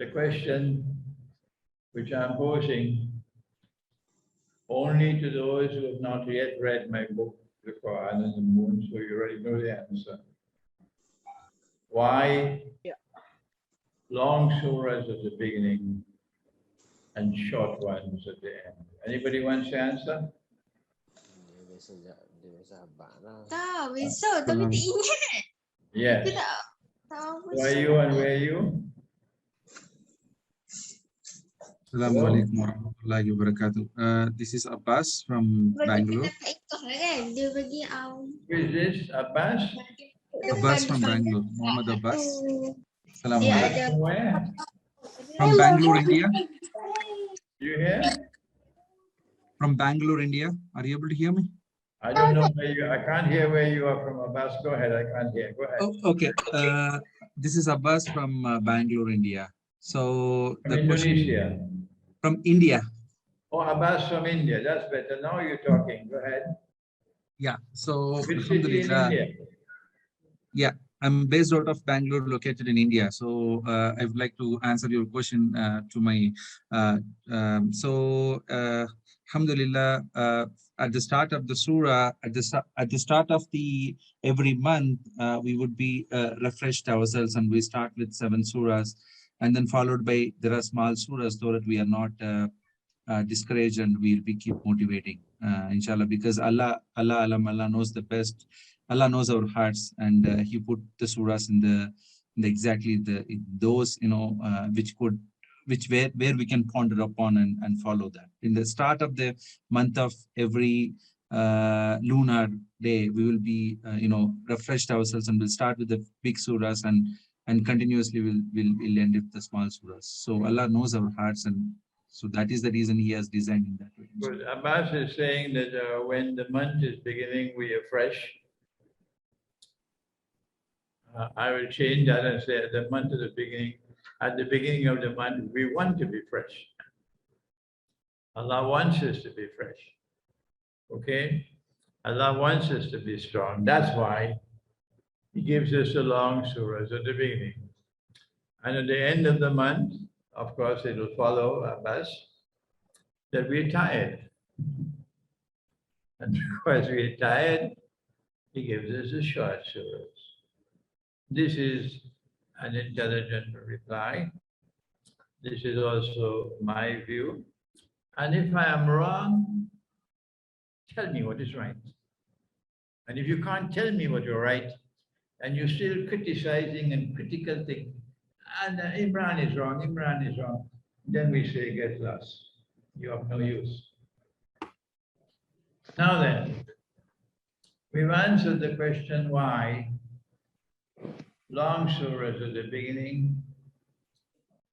the question which I'm posing only to those who have not yet read my book, The Quran and the Moon, so you already know the answer. Why long surahs at the beginning and short ones at the end? Anybody wants to answer? Tahu, besok tapi tak ingat. Yes. Aku tak tahu. Who are you and where are you? Assalamualaikum warahmatullahi wabarakatuh. This is Abbas from Bangalore. Dia bagi Who is this? Abbas? Abbas from Bangalore. Muhammad Abbas. Dia Assalamualaikum. ada From where? From Bangalore, India. You here? From Bangalore, India. Are you able to hear me? I don't know where you. I can't hear where you are from, Abbas. Go ahead. I can't hear. Go ahead. Oh, okay. This is Abbas from Bangalore, India. So From the question Indonesia. from India. Oh, Abbas from India. That's better. Now you're talking. Go ahead. Yeah. So Which city in India? yeah, I'm based out of Bangalore, located in India. So I would like to answer your question to my. Alhamdulillah, at the start of the surah, at the start of the every month, we would be refreshed ourselves, and we start with 7 surahs, and then followed by there are small surahs, so that we are not discouraged, and we'll be keep motivating, inshallah, because Allah knows the best. Allah knows our hearts, and He put the surahs in the exactly those where we can ponder upon and follow that. In the start of the month of every lunar day, we will be refreshed ourselves, and we'll start with the big surahs, and continuously we'll end with the small surahs. So Allah knows our hearts, and so that is the reason He has designed in that way. But Abbas is saying that when the month is beginning, we are fresh. I will change that and say at the month of the beginning, at the beginning of the month, we want to be fresh. Allah wants us to be fresh. Okay? Allah wants us to be strong. That's why He gives us the long surahs at the beginning. And at the end of the month, of course, it will follow Abbas that we're tired. And because we're tired, He gives us the short surahs. This is an intelligent reply. This is also my view. And if I am wrong, tell me what is right. And if you can't tell me what you're right, and you're still criticizing and critical thing, and Imran is wrong, then we say, get lost. You have no use. Now then, we've answered the question why long surahs at the beginning,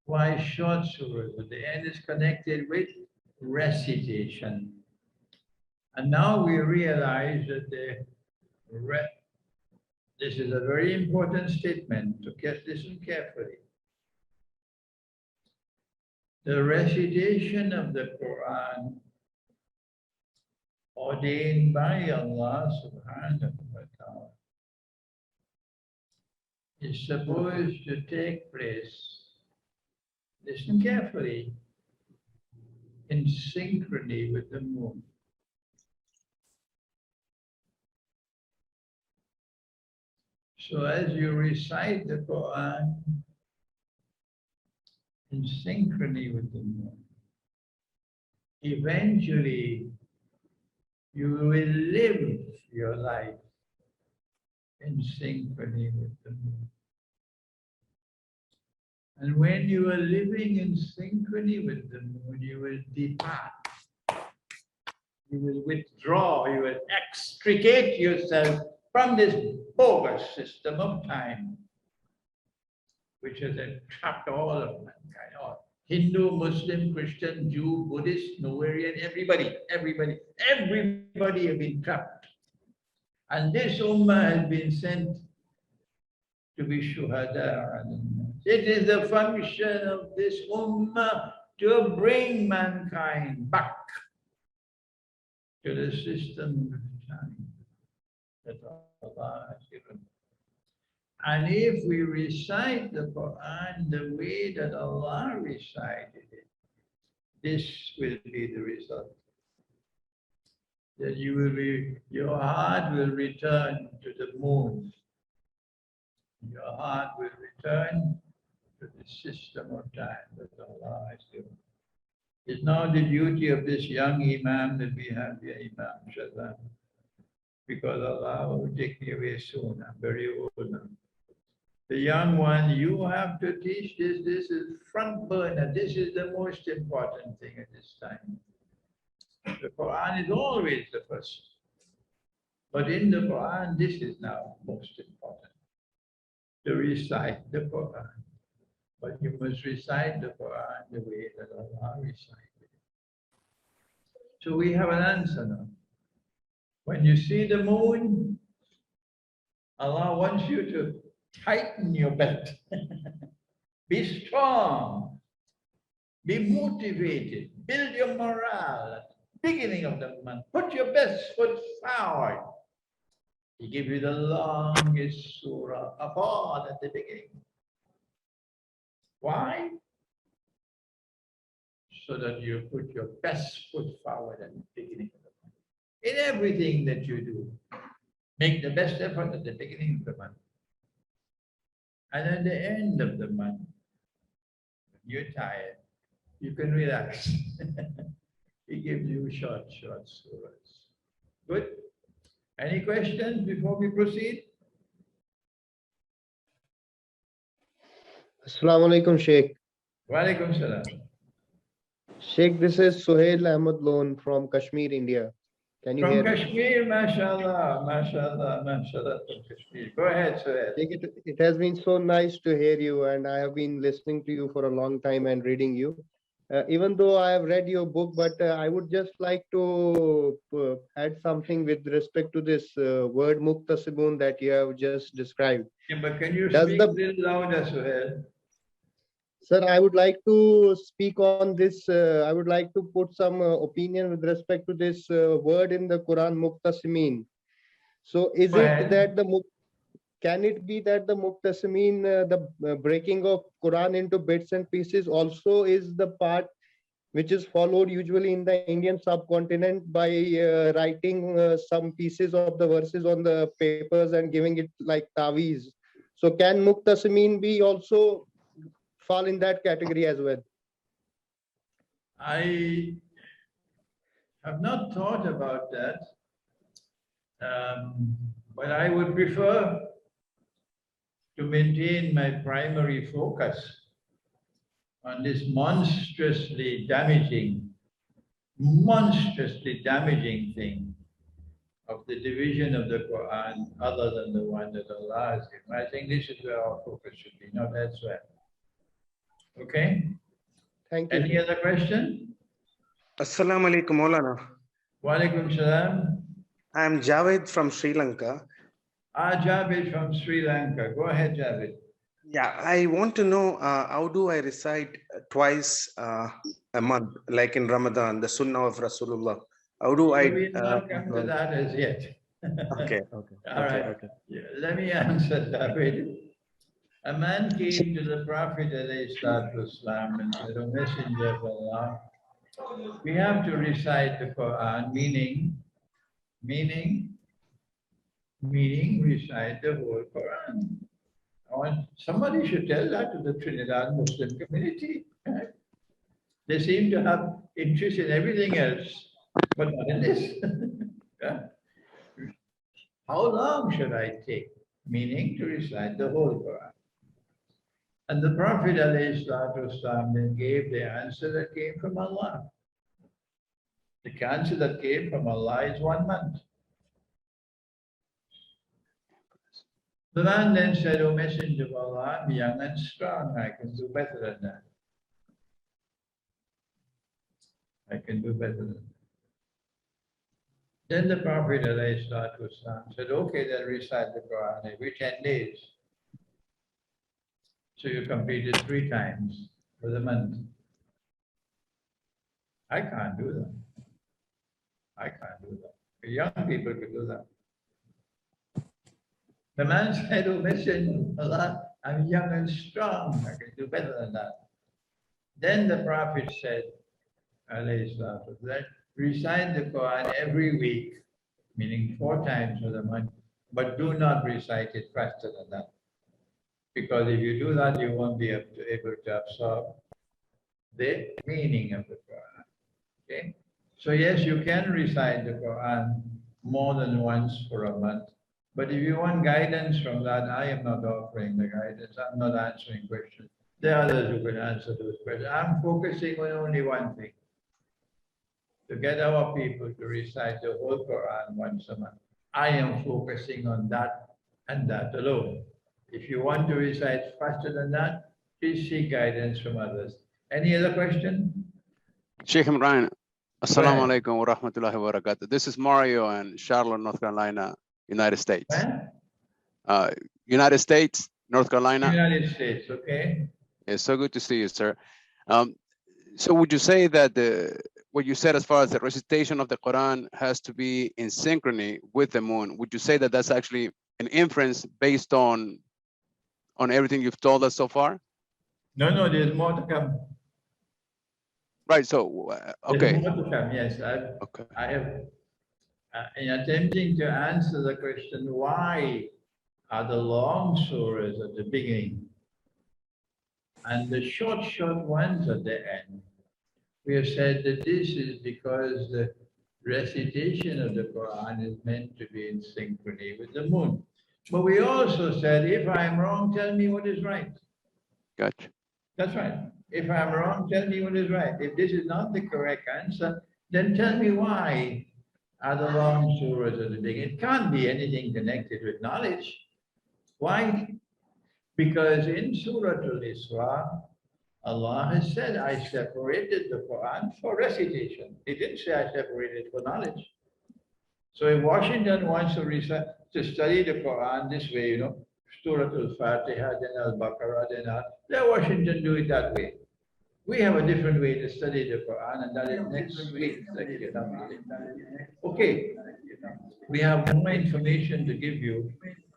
why short surahs at the end is connected with recitation. And now we realize that this is a very important statement, so listen carefully. The recitation of the Quran ordained by Allah subhanahu wa ta'ala is supposed to take place, listen carefully, in synchrony with the moon. So as you recite the Quran in synchrony with the moon, eventually you will live your life in synchrony with the moon. And when you are living in synchrony with the moon, you will depart. You will withdraw, you will extricate yourself from this bogus system of time, which has entrapped all of mankind, all Hindu, Muslim, Christian, Jew, Buddhist, Nowherean, everybody have been trapped. And this ummah has been sent to be shuhada. It is the function of this ummah to bring mankind back to the system of time that Allah has given. And if we recite the Quran the way that Allah recited it, this will be the result. That you will be, your heart will return to the moon. Your heart will return to the system of time that Allah has given. It's now the duty of this young Imam that we have here, Imam Shazam, because Allah will take me away soon. I'm very old now. The young one, you have to teach this. This is front burner. This is the most important thing at this time. The Quran is always the first. But in the Quran, this is now most important. To recite the Quran. But you must recite the Quran the way that Allah recited it. So we have an answer now. When you see the moon, Allah wants you to tighten your belt. Be strong. Be motivated. Build your morale at the beginning of the month. Put your best foot forward. He gives you the longest surah of all at the beginning. Why? So that you put your best foot forward at the beginning of the month. In everything that you do, make the best effort at the beginning of the month. And at the end of the month, when you're tired, you can relax. He gives you short surahs. Good? Any questions before we proceed? Assalamu alaikum, Sheikh. Wa alaikum salam. Sheikh, this is Suhail Ahmad Lone from Kashmir, India. Can you From hear me? Kashmir, mashallah, mashallah, mashallah, from Kashmir. Go ahead, Suhail. Sheikh, it has been so nice to hear you, and I have been listening to you for a long time and reading you. Even though I have read your book, but I would just like to add something with respect to this word muqtasimun that you have just described. Yeah, but can you Does speak the- a little louder, Suhail? Sir, I would like to speak on this. I would like to put some opinion with respect to this word in the Quran, muqtasimin. So, is Go it ahead. that can it be that the muqtasimin, the breaking of Quran into bits and pieces, also is the part which is followed usually in the Indian subcontinent by writing some pieces of the verses on the papers and giving it like taweez? So, can muqtasimin be also fall in that category as well? I have not thought about that, but I would prefer to maintain my primary focus on this monstrously damaging thing of the division of the Quran other than the one that Allah has given. I think this is where our focus should be, not elsewhere. Okay? Thank you. Any other question? Assalamu alaikum, Maulana. Wa alaikum salam. I am Javed from Sri Lanka. Javed from Sri Lanka. Go ahead, Javed. Yeah, I want to know how do I recite twice a month, like in Ramadan, the Sunnah of Rasulullah? How do I? We will not come to that as yet. Okay. All right. Yeah, let me answer that. A man came to the Prophet ﷺ and said, "O Messenger of Allah, we have to recite the Quran, meaning recite the whole Quran." Somebody should tell that to the Trinidad Muslim community. They seem to have interest in everything else, but not in this. Yeah. How long should I take? Meaning to recite the whole Quran. And the Prophet ﷺ then gave the answer that came from Allah. The answer that came from Allah is 1 month. The man then said, "O Messenger of Allah, I'm young and strong. I can do better than that. I can do better than that." Then the Prophet ﷺ said, "Okay, then recite the Quran every 10 days. So you completed 3 times for the month." I can't do that. I can't do that. The young people could do that. The man said, "Oh, Messenger of Allah, I'm young and strong. I can do better than that." Then the Prophet said, alayhi salatu wasalam, recite the Quran every week, meaning 4 times for the month, but do not recite it faster than that. Because if you do that, you won't be able to absorb the meaning of the Quran. Okay? So yes, you can recite the Quran more than once for a month. But if you want guidance from that, I am not offering the guidance. I'm not answering questions. There are others who can answer those questions. I'm focusing on only one thing: to get our people to recite the whole Quran once a month. I am focusing on that and that alone. If you want to recite faster than that, please seek guidance from others. Any other question? Sheikh Imran, Go Assalamu ahead. alaikum wa rahmatullahi wa barakatuh. This is Mario in Charlotte, North Carolina, United States. Where? United States, North Carolina. United States, okay. It's so good to see you, sir. So would you say that what you said as far as the recitation of the Quran has to be in synchrony with the moon? Would you say that that's actually an inference based on everything you've told us so far? No, there's more to come. Right. So okay. There's more to come. Yes, I have. In attempting to answer the question, why are the long surahs at the beginning and the short ones at the end? We have said that this is because the recitation of the Quran is meant to be in synchrony with the moon. But we also said, if I'm wrong, tell me what is right. Gotcha. That's right. If I'm wrong, tell me what is right. If this is not the correct answer, then tell me why are the long surahs at the beginning. It can't be anything connected with knowledge. Why? Because in Surah Al-Isra, Allah has said, I separated the Quran for recitation. He didn't say I separated it for knowledge. So if Washington wants to study the Quran this way, Surah Al-Fatiha, then Al-Baqarah, then let Washington do it that way. We have a different way to study the Quran, and that is next week. Okay, we have more information to give you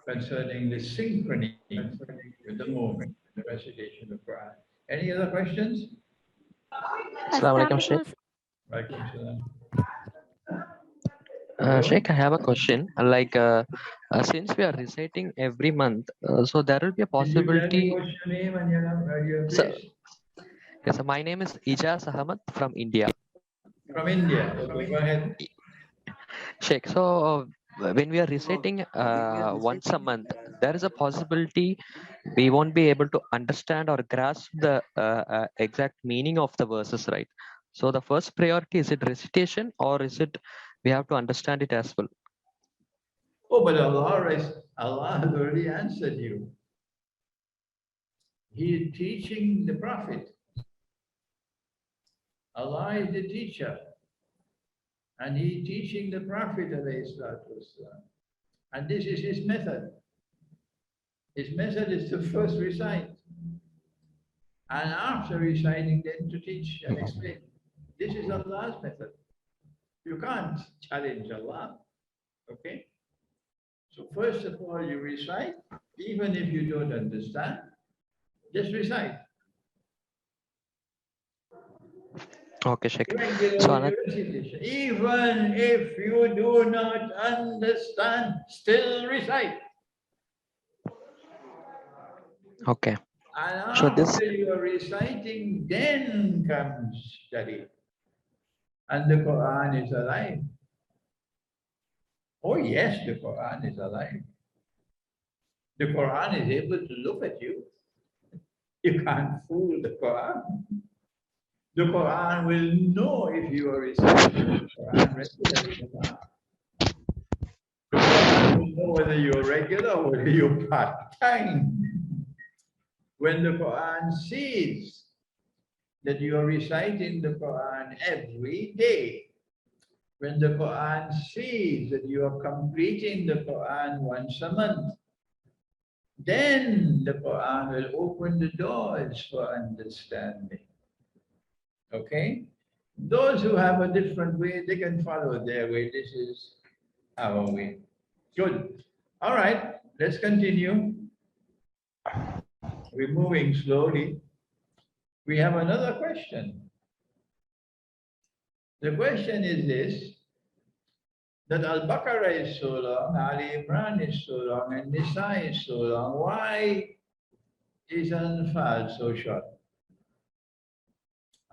concerning the synchrony with the moon, the recitation of the Quran. Any other questions? Assalamu alaikum, Sheikh. Sheikh, I have a question. Since we are reciting every month, so there will be a possibility. What's your name and your place? Yes, so my name is Ijaz Ahmad from India. From India. Okay, go ahead. Sheikh, so when we are reciting once a month, there is a possibility we won't be able to understand or grasp the exact meaning of the verses, right? So the first priority, is it recitation or is it we have to understand it as well? Oh, but Allah has already answered you. He is teaching the Prophet. Allah is the teacher. And he is teaching the Prophet, and this is his method. His method is to first recite, and after reciting, then to teach and explain. This is Allah's method. You can't challenge Allah, okay? So first of all, you recite, even if you don't understand, just recite. Okay, Sheikh. So even if you do not understand, still recite. Okay. And so after you are reciting, then comes study. And the Quran is alive. Oh yes, the Quran is alive. The Quran is able to look at you. You can't fool the Quran. The Quran will know if you are reciting the Quran regularly or not. The Quran will know whether you're regular or whether you're part-time. When the Quran sees that you are reciting the Quran every day, when the Quran sees that you are completing the Quran once a month, then the Quran will open the doors for understanding. Okay? Those who have a different way, they can follow their way. This is our way. Good. All right. let's continue. We're moving slowly. We have another question. The question is this, that Al-Baqarah is so long, Ali Imran is so long, and Nisa is so long. Why is Al-Anfal so short?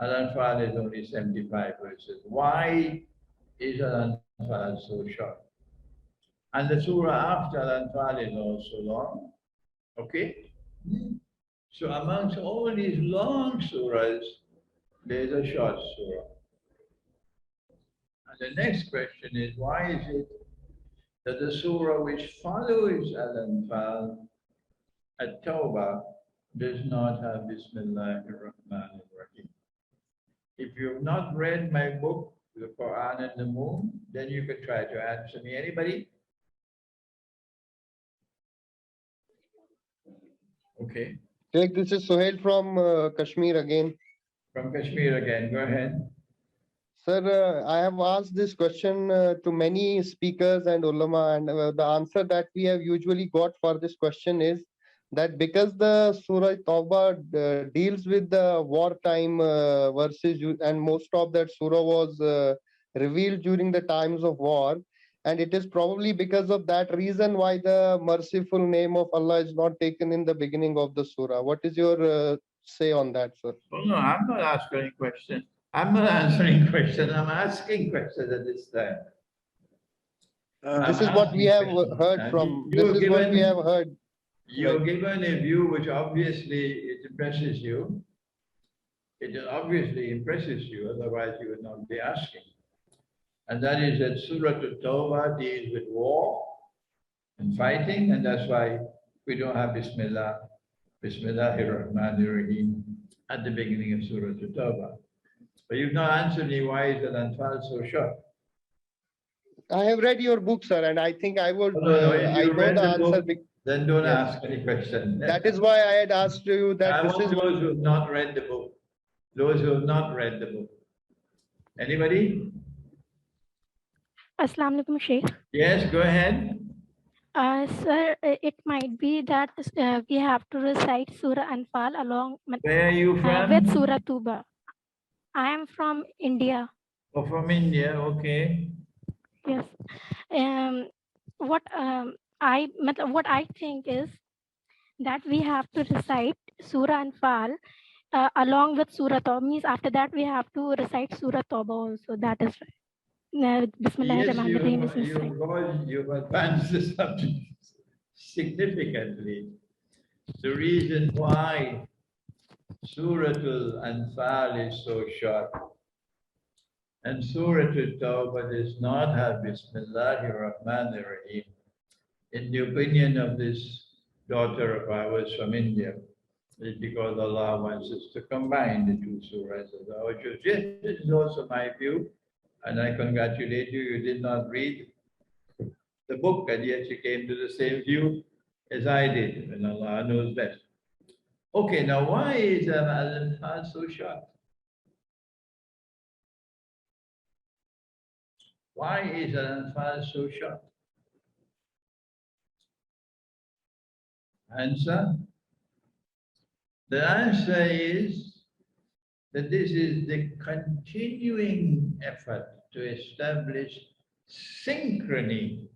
Al-Anfal is only 75 verses. Why is Al-Anfal so short? And the surah after Al-Anfal is also long. Okay? So amongst all these long surahs, there's a short surah. And the next question is, why is it that the surah which follows Al-Anfal, At-Tawba, does not have Bismillah ar-Rahman ar-Rahim? If you've not read my book, The Quran and the Moon, then you could try to answer me. Anybody? Okay. Sheikh, this is Sohail from Kashmir again. From Kashmir again, go ahead. Sir, I have asked this question to many speakers and ulama, and the answer that we have usually got for this question is that because the Surah Tawba deals with the wartime verses, and most of that surah was revealed during the times of war, and it is probably because of that reason why the merciful name of Allah is not taken in the beginning of the surah. What is your say on that, sir? Oh, no, I'm not asking questions. I'm not answering questions. I'm asking questions at this time. This is what we have heard from. This is what we have heard. You're given a view which obviously it impresses you. It obviously impresses you, otherwise you would not be asking. And that is that Surah Tawba deals with war and fighting, and that's why we don't have Bismillah, Bismillahir-Rahmanir-Rahim at the beginning of Surah Tawba. But you've not answered me why is Al-Anfal so short? I have read your book, sir, and I think I would. If I you know read the the answer. book, then don't Yes. ask any question. That is why I had asked you that I this want is. those who have not read the book. Those who have not read the book. Anybody? Assalamu alaikum, Sheikh. Yes, go ahead. Sir, it might be that we have to recite Surah Anfal along Where are you from? with Surah Tawba. I am from India. Oh, from India, okay. Yes. What I think is that we have to recite Surah Anfal along with Surah Tawba. Means after that we have to recite Surah Tawba also. That is right. Yes, you've advanced the subject significantly. The reason why Surah Al-Anfal is so short and Surah Tawbah does not have Bismillahir-Rahmanir-Rahim, in the opinion of this daughter of ours from India, is because Allah wants us to combine the two surahs. This is also my view, and I congratulate you. You did not read the book, and yet you came to the same view as I did, and Allah knows best. Okay, now why is Al-Anfal so short? Why is Al-Anfal so short? Answer? The answer is that this is the continuing effort to establish synchrony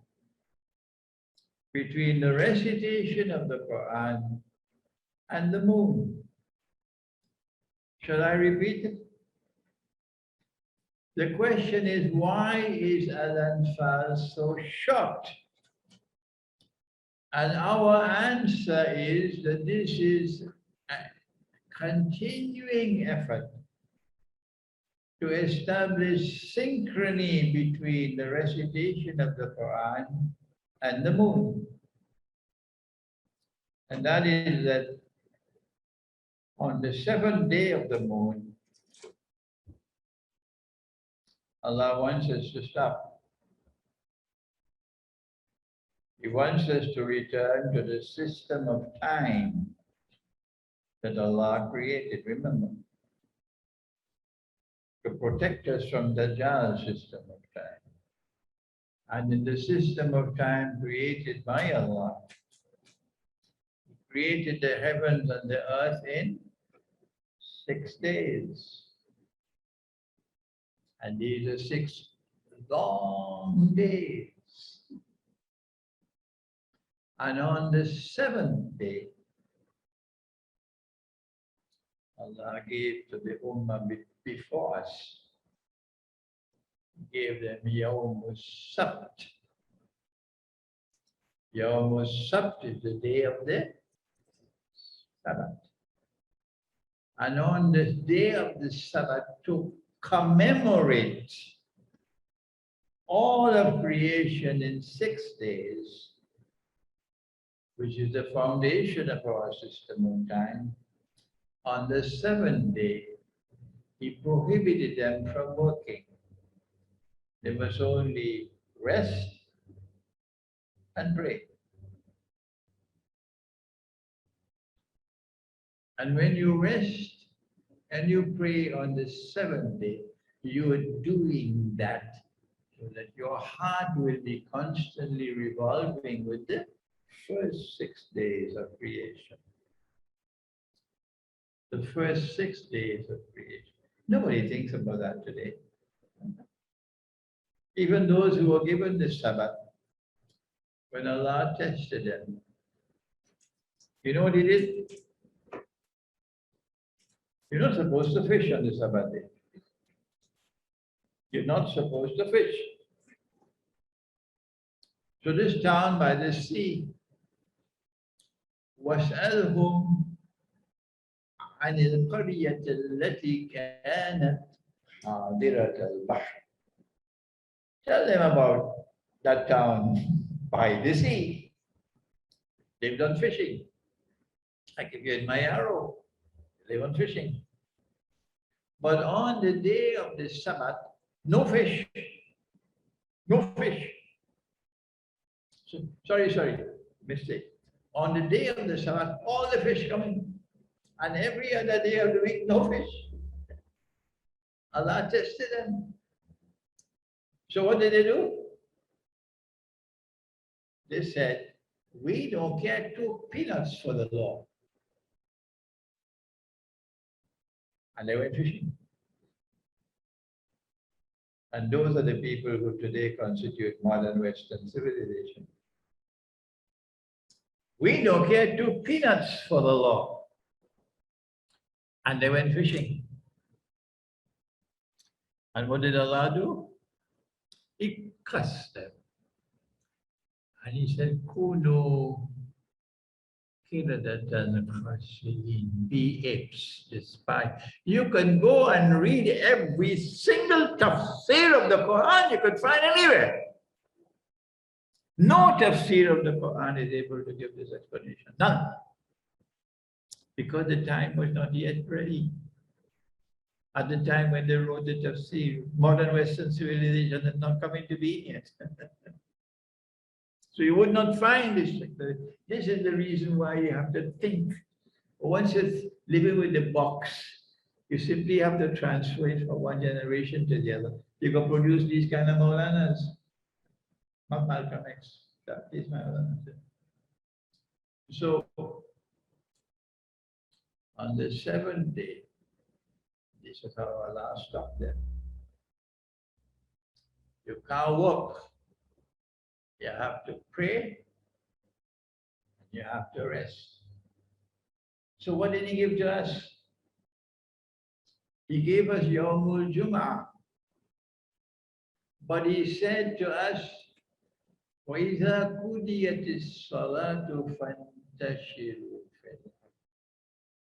between the recitation of the Quran and the moon. Shall I repeat it? The question is, why is Al-Anfal so short? And our answer is that this is a continuing effort to establish synchrony between the recitation of the Quran and the moon. And that is that on the seventh day of the moon, Allah wants us to stop. He wants us to return to the system of time that Allah created, remember, to protect us from the Dajjal system of time. And in the system of time created by Allah, created the heavens and the earth in 6 days. And these are 6 long days. And on the 7th day, Allah gave to the Ummah before us, gave them Yawm al-Sabt. Yawm al-Sabt is the day of the Sabbath. And on the day of the Sabbath, to commemorate all of creation in 6 days, which is the foundation of our system of time, on the 7th day, he prohibited them from working. They must only rest and pray. And when you rest and you pray on the 7th day, you are doing that so that your heart will be constantly revolving with the first 6 days of creation. The first 6 days of creation. Nobody thinks about that today. Even those who were given the Sabbath, when Allah tested them, you know what he did? You're not supposed to fish on the Sabbath day. You're not supposed to fish. So this town by the sea, وَاسْأَلْهُمْ عَنِ الْقَرْيَةِ الَّتِي كَانَتْ حَاضِرَةَ الْبَحْرِ. Tell them about that town by the sea. They've done fishing. I give you in my arrow. They went fishing. But on the day of the Sabbath, no fish. No fish. So, sorry, mistake. On the day of the Sabbath, all the fish come in. And every other day of the week, no fish. Allah tested them. So what did they do? They said, we don't care 2 peanuts for the law. And they went fishing. And those are the people who today constitute modern Western civilization. We don't care 2 peanuts for the law. And they went fishing. And what did Allah do? He cursed them. And he said, Kuno kiradatan khasiin, be apes, despite. You can go and read every single tafsir of the Quran you could find anywhere. No tafsir of the Quran is able to give this explanation. None. Because the time was not yet ready. At the time when they wrote the tafsir, modern Western civilization had not come into being yet. So you would not find this. This is the reason why you have to think. Once you're living with the box, you simply have to transfer it from one generation to the other. You can produce these kind of Maulanas. Not Malcolm X. That is Maulana. So, on the 7th day, this is how Allah stopped them. You can't work. You have to pray. And you have to rest. So what did he give to us? He gave us Yawmul Jum'ah. But he said to us, وَإِذَا قُضِيَتِ الصَّلَاةُ فَانْتَشِرُوا فِي الْأَرْضِ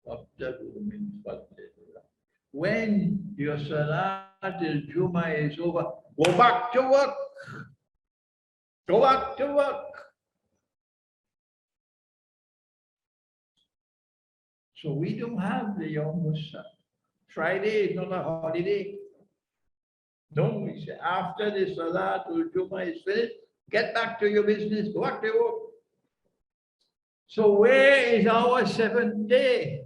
وَابْتَغُوا مِنْ فَضْلِ اللَّهِ. When your Salat al-Jum'ah is over, go back to work. Go back to work. So we don't have the Yawm al-Sabt. Friday is not a holiday. No, we say after the Salatul Jummah is finished, get back to your business, go back to work. So where is our 7th day?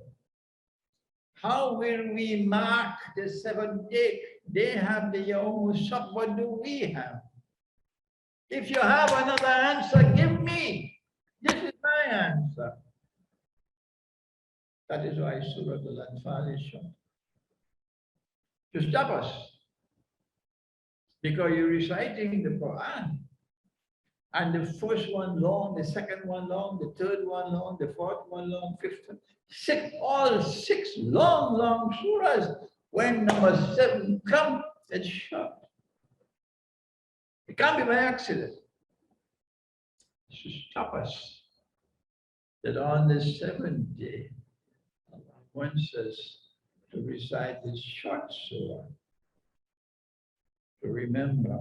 How will we mark the 7th day? They have the Yawm al-Sabt. What do we have? If you have another answer, give me. This is my answer. That is why Surah Al-Anfal is shown. To stop us. Because you're reciting the Quran. And the first one long, the second one long, the third one long, the fourth one long, fifth one, all six long surahs. When number 7 comes, it's short. It can't be by accident. To stop us. That on the 7th day, Allah wants us to recite this short surah. To remember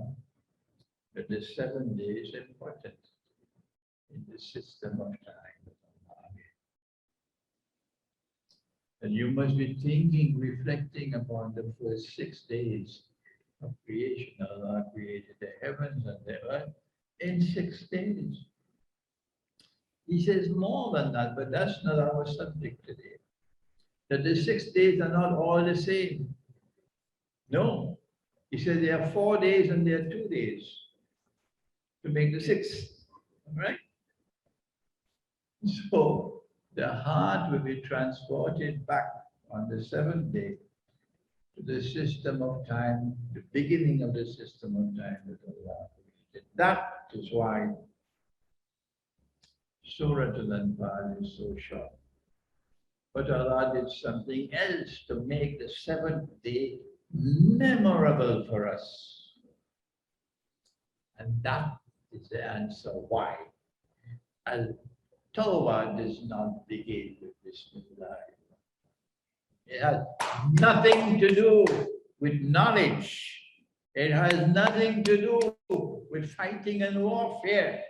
that the 7th day is important in the system of time. And you must be thinking, reflecting upon the first 6 days of creation. Allah created the heavens and the earth in 6 days. He says more than that, but that's not our subject today. That the 6 days are not all the same. No. He said there are 4 days and there are 2 days to make the 6th, right? So the heart will be transported back on the 7th day to the system of time, the beginning of the system of time that Allah created. That is why Surah Al-Anfal is so short. But Allah did something else to make the 7th day memorable for us. And that is the answer why. Tawbah does not begin with bismillah. It has nothing to do with knowledge. It has nothing to do with fighting and warfare.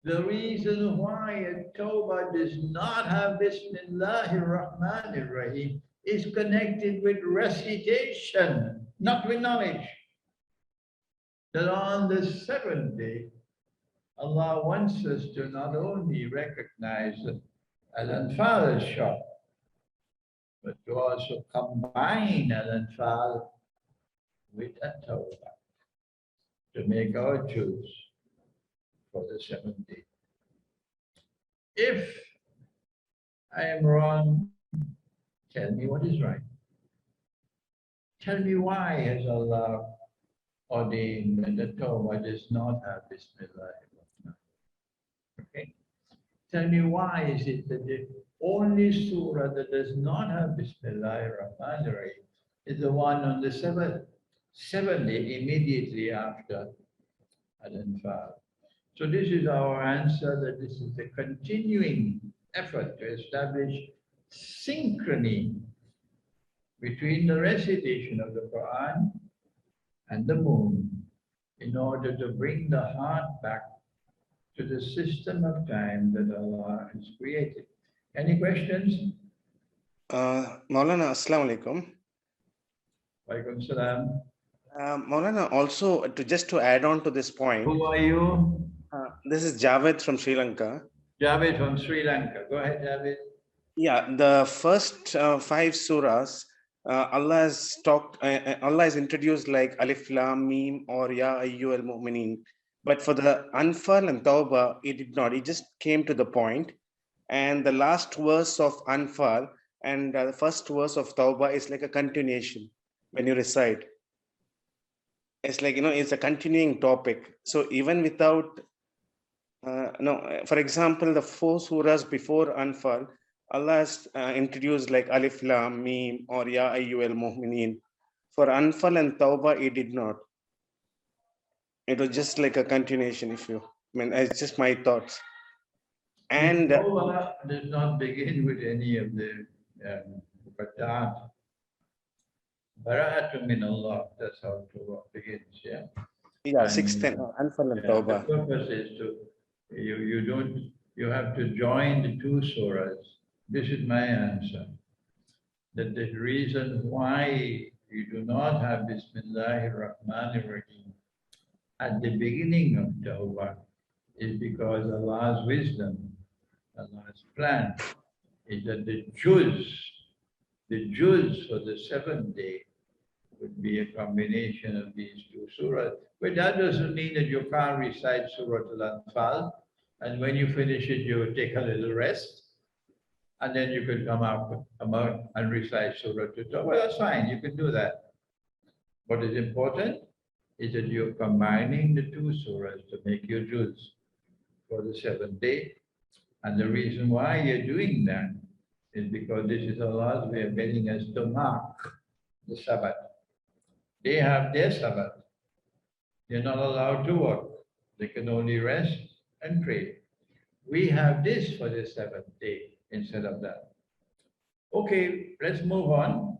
The reason why a Tawbah does not have Bismillahir Rahmanir Rahim is connected with recitation, not with knowledge. That on the 7th day, Allah wants us to not only recognize that Al-Anfal is short, but to also combine Al-Anfal with a Tawbah to make our choose for the 7th day. If I am wrong, tell me what is right. Tell me why has Allah ordained that the Tawbah does not have Bismillah. Okay. Tell me why is it that the only surah that does not have Bismillah ar-Rahman ar-Rahim is the one on the 7th day immediately after Al-Anfal. So this is our answer, that this is the continuing effort to establish synchrony between the recitation of the Quran and the moon in order to bring the heart back to the system of time that Allah has created. Any questions? Maulana, Assalamu alaikum. Walaikum salam. Maulana, also to add on to this point. Who are you? This is Javed from Sri Lanka. Javed from Sri Lanka. Go ahead, Javed. Yeah, the first 5 surahs, Allah has introduced like Alif Lam Mim or Ya Ayyuhal Mu'mineen. But for the Anfal and Tawbah, it did not. It just came to the point. And the last verse of Anfal and the first verse of Tawbah is like a continuation when you recite. It's like, it's a continuing topic. So even without, for example, the 4 surahs before Anfal, Allah has introduced like Alif Lam Mim or Ya Ayyuhal Mu'mineen. For Anfal and Tawbah, it did not. It was just like a continuation, it's just my thoughts. And Tawbah does not begin with any of the Fatat. Bara'atun min Allah, that's how Tawbah begins, yeah? Yeah, 610, Anfal and Tawbah. The purpose is to, you have to join the 2 surahs. This is my answer. That the reason why you do not have Bismillahir Rahmanir Rahim at the beginning of Tawbah is because Allah's wisdom, Allah's plan is that the juz for the 7th day would be a combination of these 2 surahs. But that doesn't mean that you can't recite Surah Al-Anfal and when you finish it, you take a little rest and then you could come out and recite Surah Tawba. Well, that's fine, you can do that. What is important is that you're combining the two surahs to make your juz for the 7th day. And the reason why you're doing that is because this is Allah's way of getting us to mark the Sabbath. They have their Sabbath. They're not allowed to work. They can only rest and pray. We have this for the 7th day instead of that. Okay, let's move on.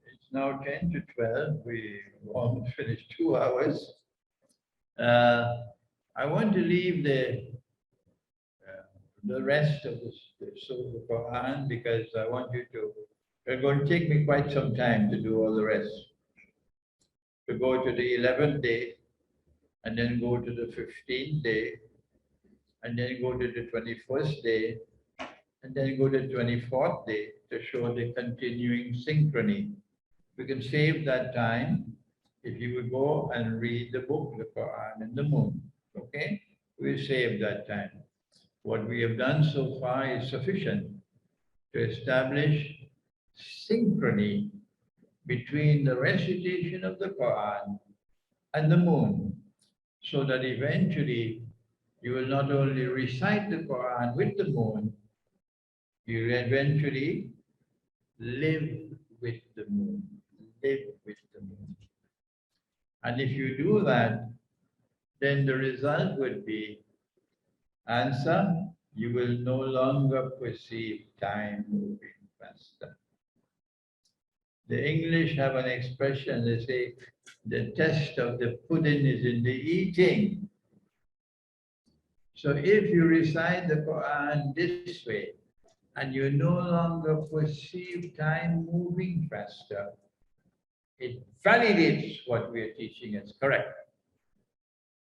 It's now 10 to 12. We almost finished 2 hours. I want to leave the rest of the Quran because I want you to, it's going to take me quite some time to do all the rest. To go to the 11th day, and then go to the 15th day, and then go to the 21st day, and then go to the 24th day to show the continuing synchrony. We can save that time if you would go and read the book, the Quran and the moon, okay? We'll save that time. What we have done so far is sufficient to establish synchrony between the recitation of the Quran and the moon, so that eventually you will not only recite the Quran with the moon, you will eventually live with the moon, live with the moon. And if you do that, then the result would be, answer, you will no longer perceive time moving faster. The English have an expression, they say, the test of the pudding is in the eating. So if you recite the Quran this way, and you no longer perceive time moving faster, it validates what we are teaching as correct.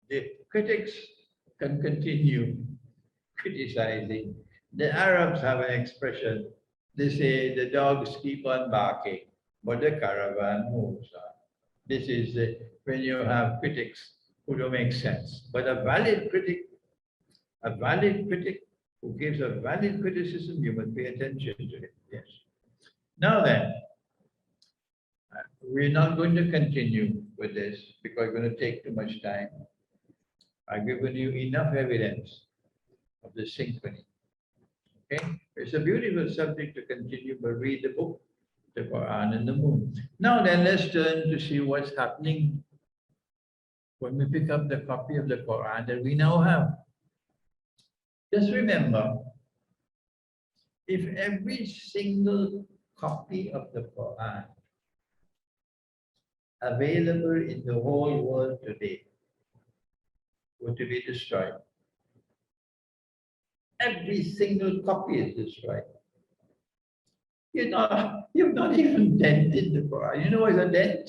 The critics can continue criticizing. The Arabs have an expression. They say the dogs keep on barking, but the caravan moves on. This is when you have critics who don't make sense. But a valid critic who gives a valid criticism, you must pay attention to it. Yes. Now then, we're not going to continue with this because it's going to take too much time. I've given you enough evidence of the synchrony. Okay? It's a beautiful subject to continue, but read the book, the Quran and the moon. Now then, let's turn to see what's happening when we pick up the copy of the Quran that we now have. Just remember, if every single copy of the Quran available in the whole world today were to be destroyed, every single copy is destroyed. You've not even dented the Quran. You know what's a dent?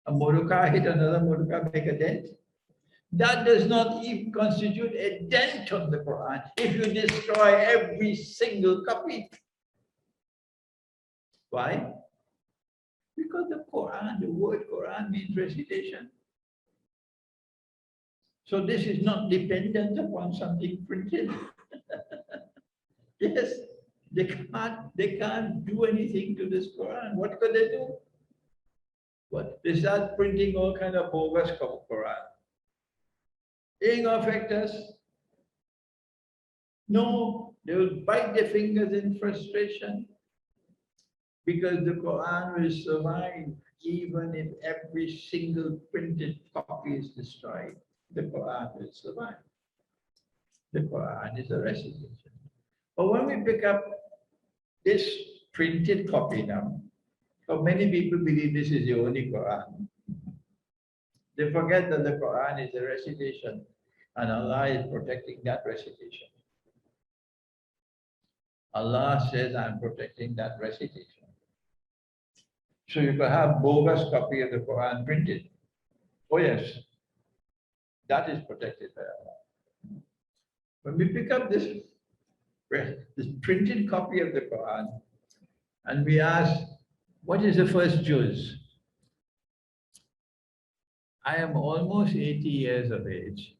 A motor car hit another motor car, make a dent. That does not even constitute a dent on the Quran if you destroy every single copy. Why? Because the Quran, the word Quran means recitation. So this is not dependent upon something printed. Yes, they can't do anything to this Quran. What could they do? What? They start printing all kind of bogus Quran. It ain't gonna affect us. No, they will bite their fingers in frustration because the Quran will survive even if every single printed copy is destroyed. The Quran will survive. The Quran is a recitation. But when we pick up this printed copy now, so many people believe this is the only Quran. They forget that the Quran is a recitation and Allah is protecting that recitation. Allah says, I'm protecting that recitation. So you can have bogus copy of the Quran printed. Oh yes, that is protected by Allah. When we pick up this printed copy of the Quran and we ask, what is the first juz? I am almost 80 years of age.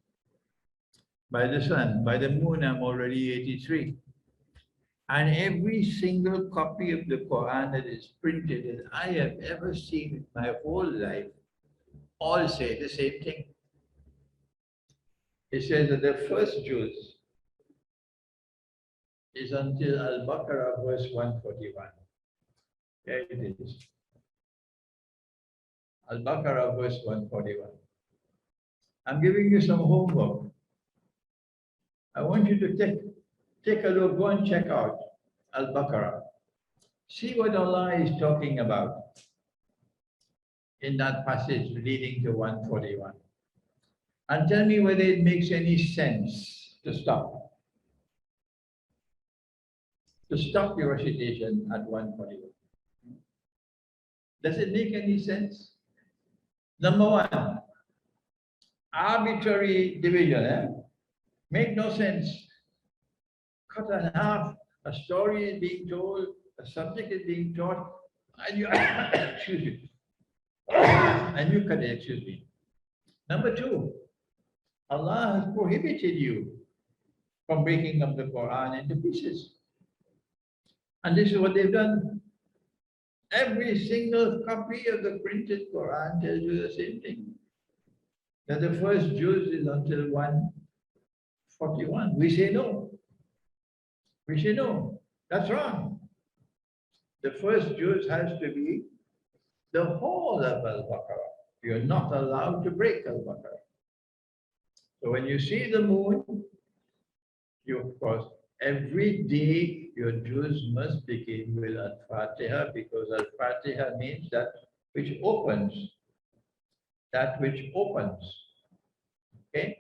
By the sun. By the moon, I'm already 83. And every single copy of the Quran that is printed that I have ever seen in my whole life all say the same thing. It says that the first juz is until Al-Baqarah verse 141. There it is. Al-Baqarah verse 141. I'm giving you some homework. I want you to take a look, go and check out Al-Baqarah. See what Allah is talking about in that passage leading to 141. And tell me whether it makes any sense to stop. To stop your recitation at 141. Does it make any sense? Number one, arbitrary division, make no sense. Cut in half, a story is being told, a subject is being taught, and you, excuse me, and you cut it, excuse me. Number two, Allah has prohibited you from breaking up the Quran into pieces. And this is what they've done. Every single copy of the printed Quran tells you the same thing. That the first juz is until 141. We say no. We say no. That's wrong. The first juz has to be the whole of Al-Baqarah. You're not allowed to break Al-Baqarah. So when you see the moon, you of course, every day your juz must begin with Al-Fatiha, because Al-Fatiha means that which opens. That which opens. Okay?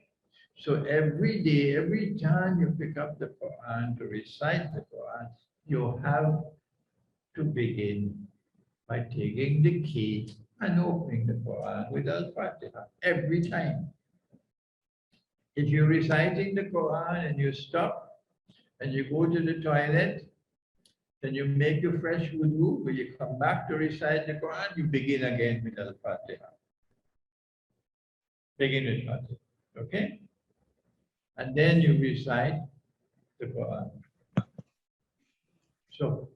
So every day, every time you pick up the Quran to recite the Quran, you have to begin by taking the key and opening the Quran with Al-Fatiha every time. If you're reciting the Quran and you stop and you go to the toilet, then you make your fresh wudu, when you come back to recite the Quran, you begin again with Al-Fatiha. Begin with Fatiha, okay? And then you recite the Quran. So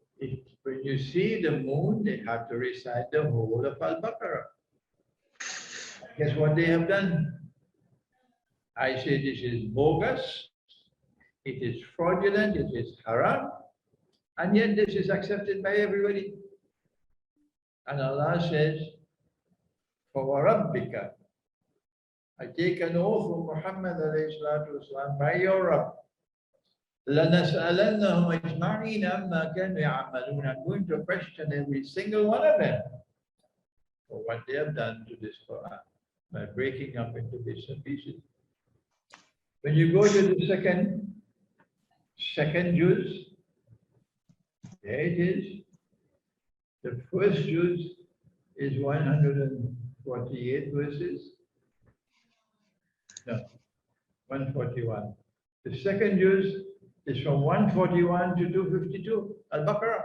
when you see the moon, they have to recite the whole of Al-Baqarah. Guess what they have done? I say this is bogus, it is fraudulent, it is haram, and yet this is accepted by everybody. And Allah says, for Rabbika, I take an oath of Muhammad alayhi salatu wasalam, by your Rabb, لَنَسْأَلَنَّهُمْ أَجْمَعِينَ أَمَّا كَانُوا يَعْمَلُونَ. I'm going to question every single one of them for what they have done to this Quran by breaking up into bits and pieces. When you go to the second juz, there it is. The first juz is 148 verses. No, 141. The second juz is from 141 to 252, Al-Baqarah.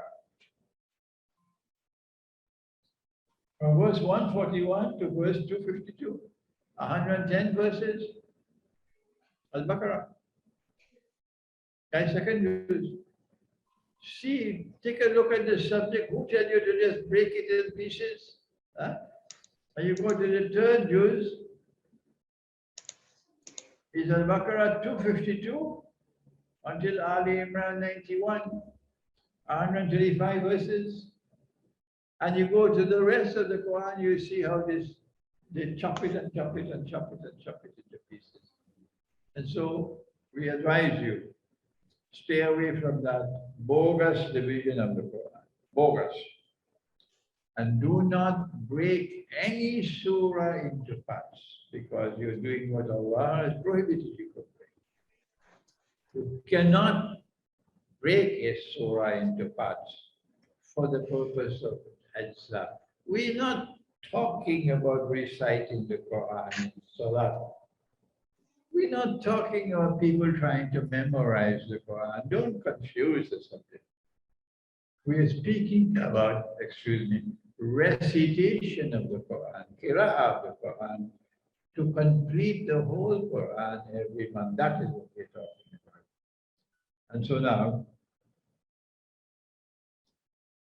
From verse 141 to verse 252, 110 verses, Al-Baqarah. That's second juz. See, take a look at the subject. Who tell you to just break it in pieces? Huh? And you go to the third juz, is Al-Baqarah 252 until Ali Imran 91, 135 verses. And you go to the rest of the Quran, you see how they chop it and chop it and chop it and chop it into pieces. And so we advise you, stay away from that bogus division of the Quran. Bogus. And do not break any surah into parts, because you're doing what Allah has prohibited you from breaking. You cannot break a surah into parts for the purpose of Hajj. We're not talking about reciting the Quran in Salat. We're not talking about people trying to memorize the Quran. Don't confuse the subject. We are speaking about, excuse me, recitation of the Quran, qira'ah of the Quran, to complete the whole Quran every month. That is what we're talking about. And so now,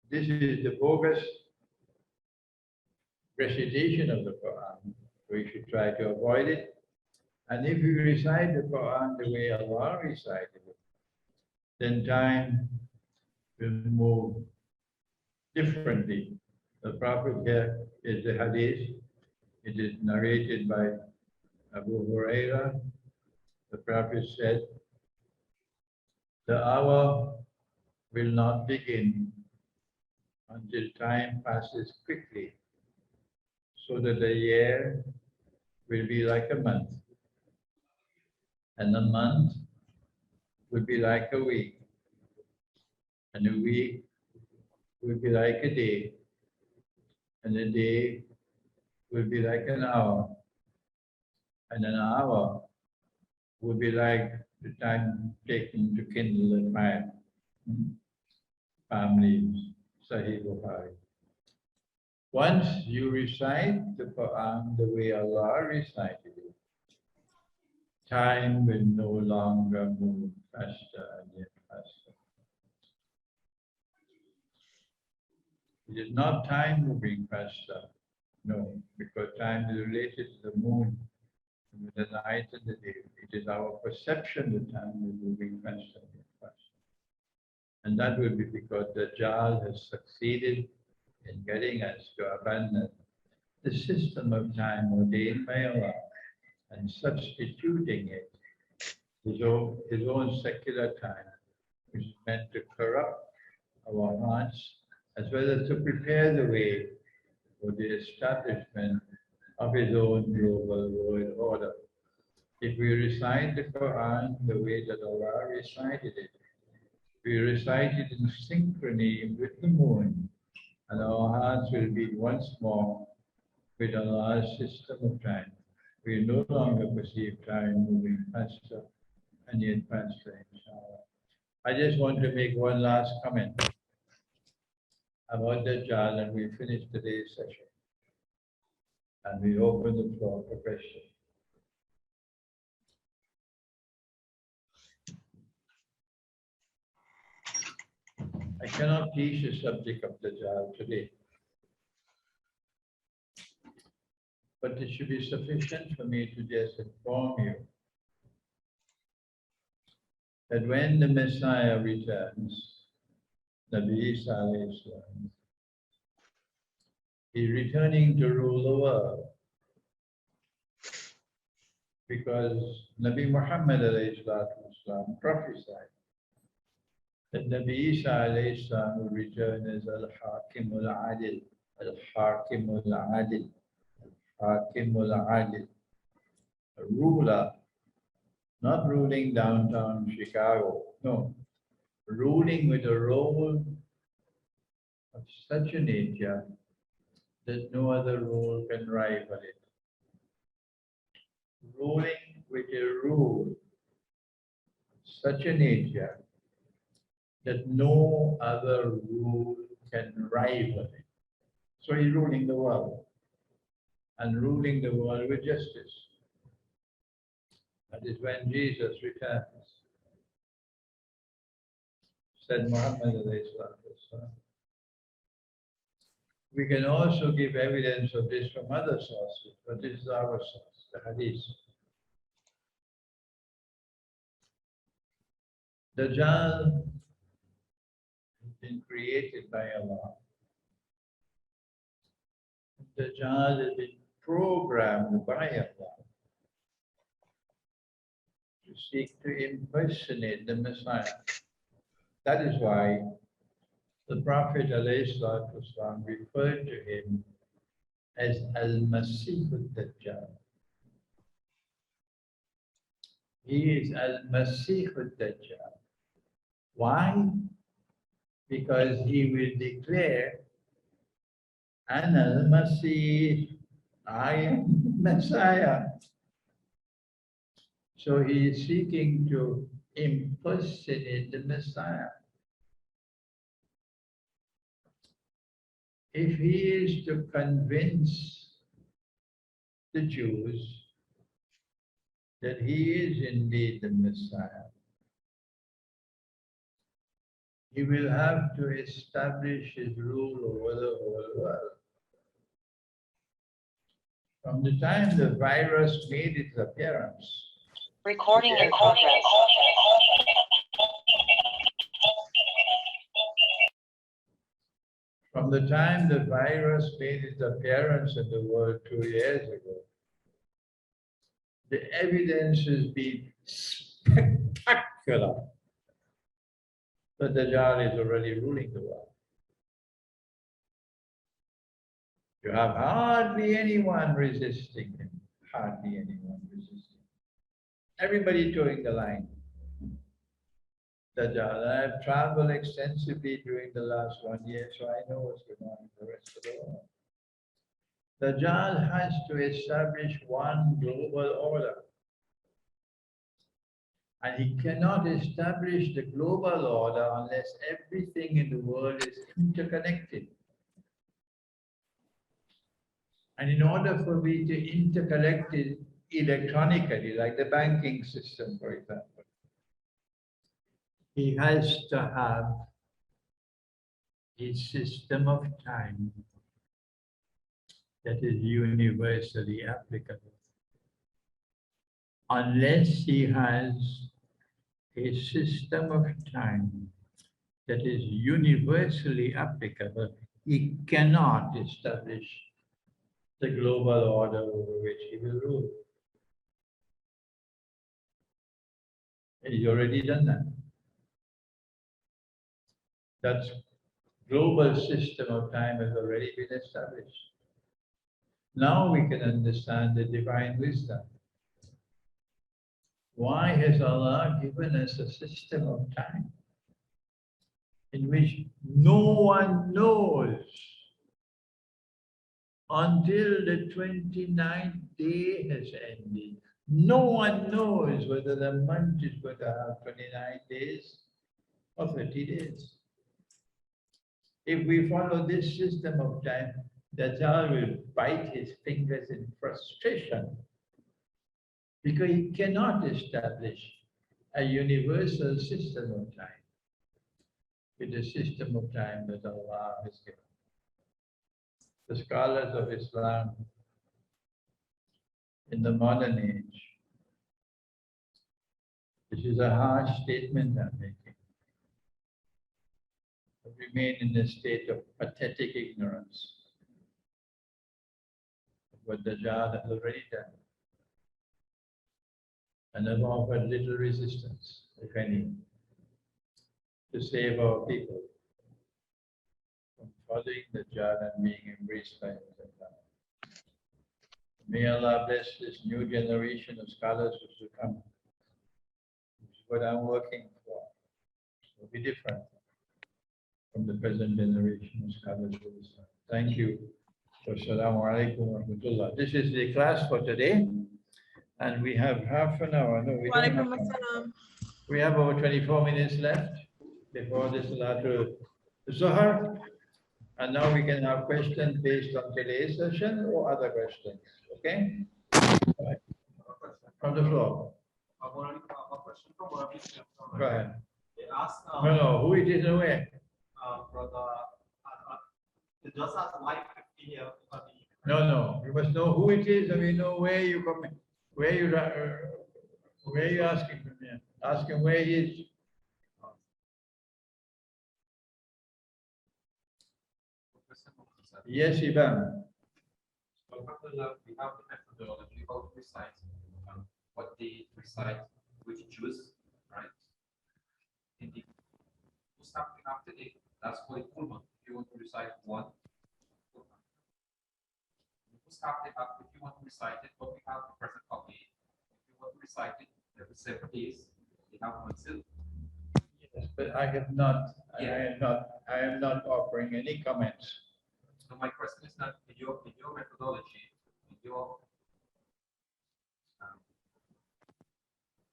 this is the bogus recitation of the Quran. We should try to avoid it. And if we recite the Quran the way Allah recited it, then time will move differently. The Prophet here is the hadith. It is narrated by Abu Huraira. The Prophet said, the hour will not begin until time passes quickly, so that a year will be like a month, and a month will be like a week, and a week will be like a day, and a day will be like an hour, and an hour will be like the time taken to kindle a fire. Palm leaves, Sahih Bukhari. Once you recite the Quran the way Allah recited it, time will no longer move faster and yet faster. It is not time moving faster, no, because time is related to the moon, with the night and the day. It is our perception that time is moving faster and yet faster. And that will be because the Dajjal has succeeded in getting us to abandon the system of time ordained by Allah and substituting it his own secular time, which is meant to corrupt our hearts as well as to prepare the way for the establishment of his own global world order. If we recite the Quran the way that Allah recited it, we recite it in synchrony with the moon, and our hearts will beat once more with Allah's system of time. We no longer perceive time moving faster and yet faster, inshallah. I just want to make one last comment about Dajjal, and we finish today's session. And we open the floor for questions. I cannot teach the subject of Dajjal today, but it should be sufficient for me to just inform you that when the Messiah returns, Nabi Isa alayhi salam, he's returning to rule the world, because Nabi Muhammad alayhi salam prophesied that Nabi Isa alayhi salam will return as Al-Hakim al-Adil, Al-Hakim al-Adil, Al-Hakim al-Adil, a ruler, not ruling downtown Chicago, no, ruling with a role of such a nature that no other role can rival it. Ruling with a rule of such a nature that no other rule can rival it. So he's ruling the world, and ruling the world with justice. That is when Jesus returns. Said Muhammad alayhi salatu. We can also give evidence of this from other sources, but this is our source, the hadith. Dajjal has been created by Allah. Dajjal has been programmed by Allah to seek to impersonate the Messiah. That is why the Prophet ﷺ referred to him as Al-Masih al-Dajjal. He is Al-Masih al-Dajjal. Why? Because he will declare, Ana al-Masih, I am the Messiah. So he is seeking to impersonate the Messiah. If he is to convince the Jews that he is indeed the Messiah, he will have to establish his rule over the whole world. From the time the virus made its appearance. Recording in progress. From the time the virus made its appearance in the world 2 years ago, the evidence has been spectacular that the Dajjal is already ruling the world. You have hardly anyone resisting him, hardly anyone resisting. Everybody towing the line. Dajjal. I've traveled extensively during the last 1 year, so I know what's going on in the rest of the world. Dajjal has to establish one global order. And he cannot establish the global order unless everything in the world is interconnected. And in order for me to interconnect it electronically, like the banking system, for example, he has to have a system of time that is universally applicable. Unless he has a system of time that is universally applicable, he cannot establish the global order over which he will rule. He's already done that. That global system of time has already been established. Now we can understand the divine wisdom. Why has Allah given us a system of time in which no one knows until the 29th day has ended? No one knows whether the month is going to have 29 days or 30 days. If we follow this system of time, Dajjal will bite his fingers in frustration because he cannot establish a universal system of time with the system of time that Allah has given. The scholars of Islam in the modern age, this is a harsh statement I'm making, remain in a state of pathetic ignorance of what Dajjal has already done, and have offered little resistance, if any, to save our people from following Dajjal and being embraced by Dajjal. May Allah bless this new generation of scholars who will come. This is what I'm working for. It will be different from the present generation of scholars. Thank you. Assalamu alaikum wa rahmatullah. This is the class for today, and we have half an hour. No, we don't have. We have over 24 minutes left before the Salatul Zuhr, and now we can have questions based on today's session or other questions. Okay? Right. From the floor. Go ahead. No, who it is and where? No, we must know who it is and we know where you come, where you asking from here. Ask him where he is. Yes, Iban. So we have the methodology how to recite, what they recite, which Jews, right? And the something after it, that's called Kulman. If you want to recite one, if you want to recite it, but we have the present copy. If you want to recite it every 7 days, they have one still. Yes, but I am not offering any comments. So my question is that in your methodology, in your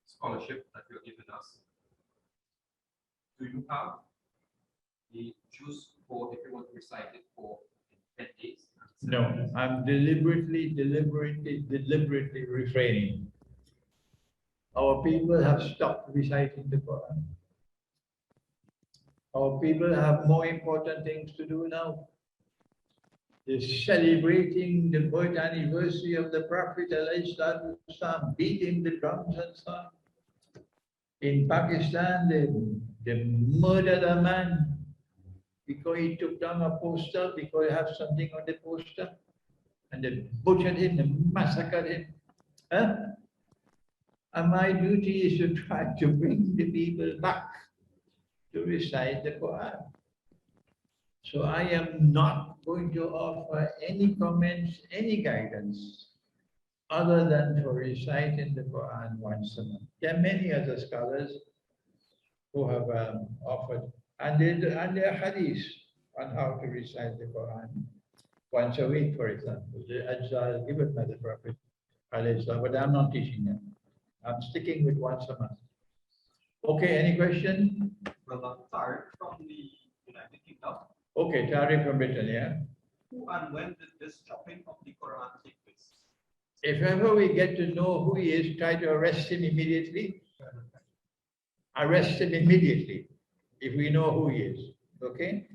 scholarship that you're giving us, do you have the juice for if you want to recite it for 10 days? No, I'm deliberately refraining. Our people have stopped reciting the Quran. Our people have more important things to do now. They're celebrating the birth anniversary of the Prophet, ﷺ, beating the drums and so on. In Pakistan, they murdered a man because he took down a poster, because he had something on the poster, and they butchered him, they massacred him. Huh? And my duty is to try to bring the people back to recite the Quran. So I am not going to offer any comments, any guidance, other than for reciting the Quran once a month. There are many other scholars who have offered, and there are hadiths on how to recite the Quran once a week, for example. The Ad-dajjal given by the Prophet, but I'm not teaching them. I'm sticking with once a month. Okay, any question? Well, Tariq from the United Kingdom. Okay, Tariq from Britain, yeah? Who and when did this chopping of the Quran take place? If ever we get to know who he is, try to arrest him immediately. Arrest him immediately, if we know who he is, okay?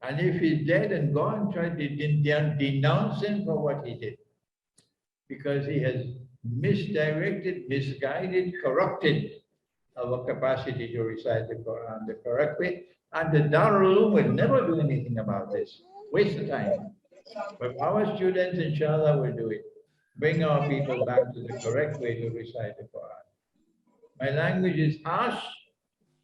And if he's dead and gone, try to denounce him for what he did. Because he has misdirected, misguided, corrupted our capacity to recite the Quran the correct way. And the Darul Uloom will never do anything about this. Waste of time. But our students, inshallah, will do it. Bring our people back to the correct way to recite the Quran. My language is harsh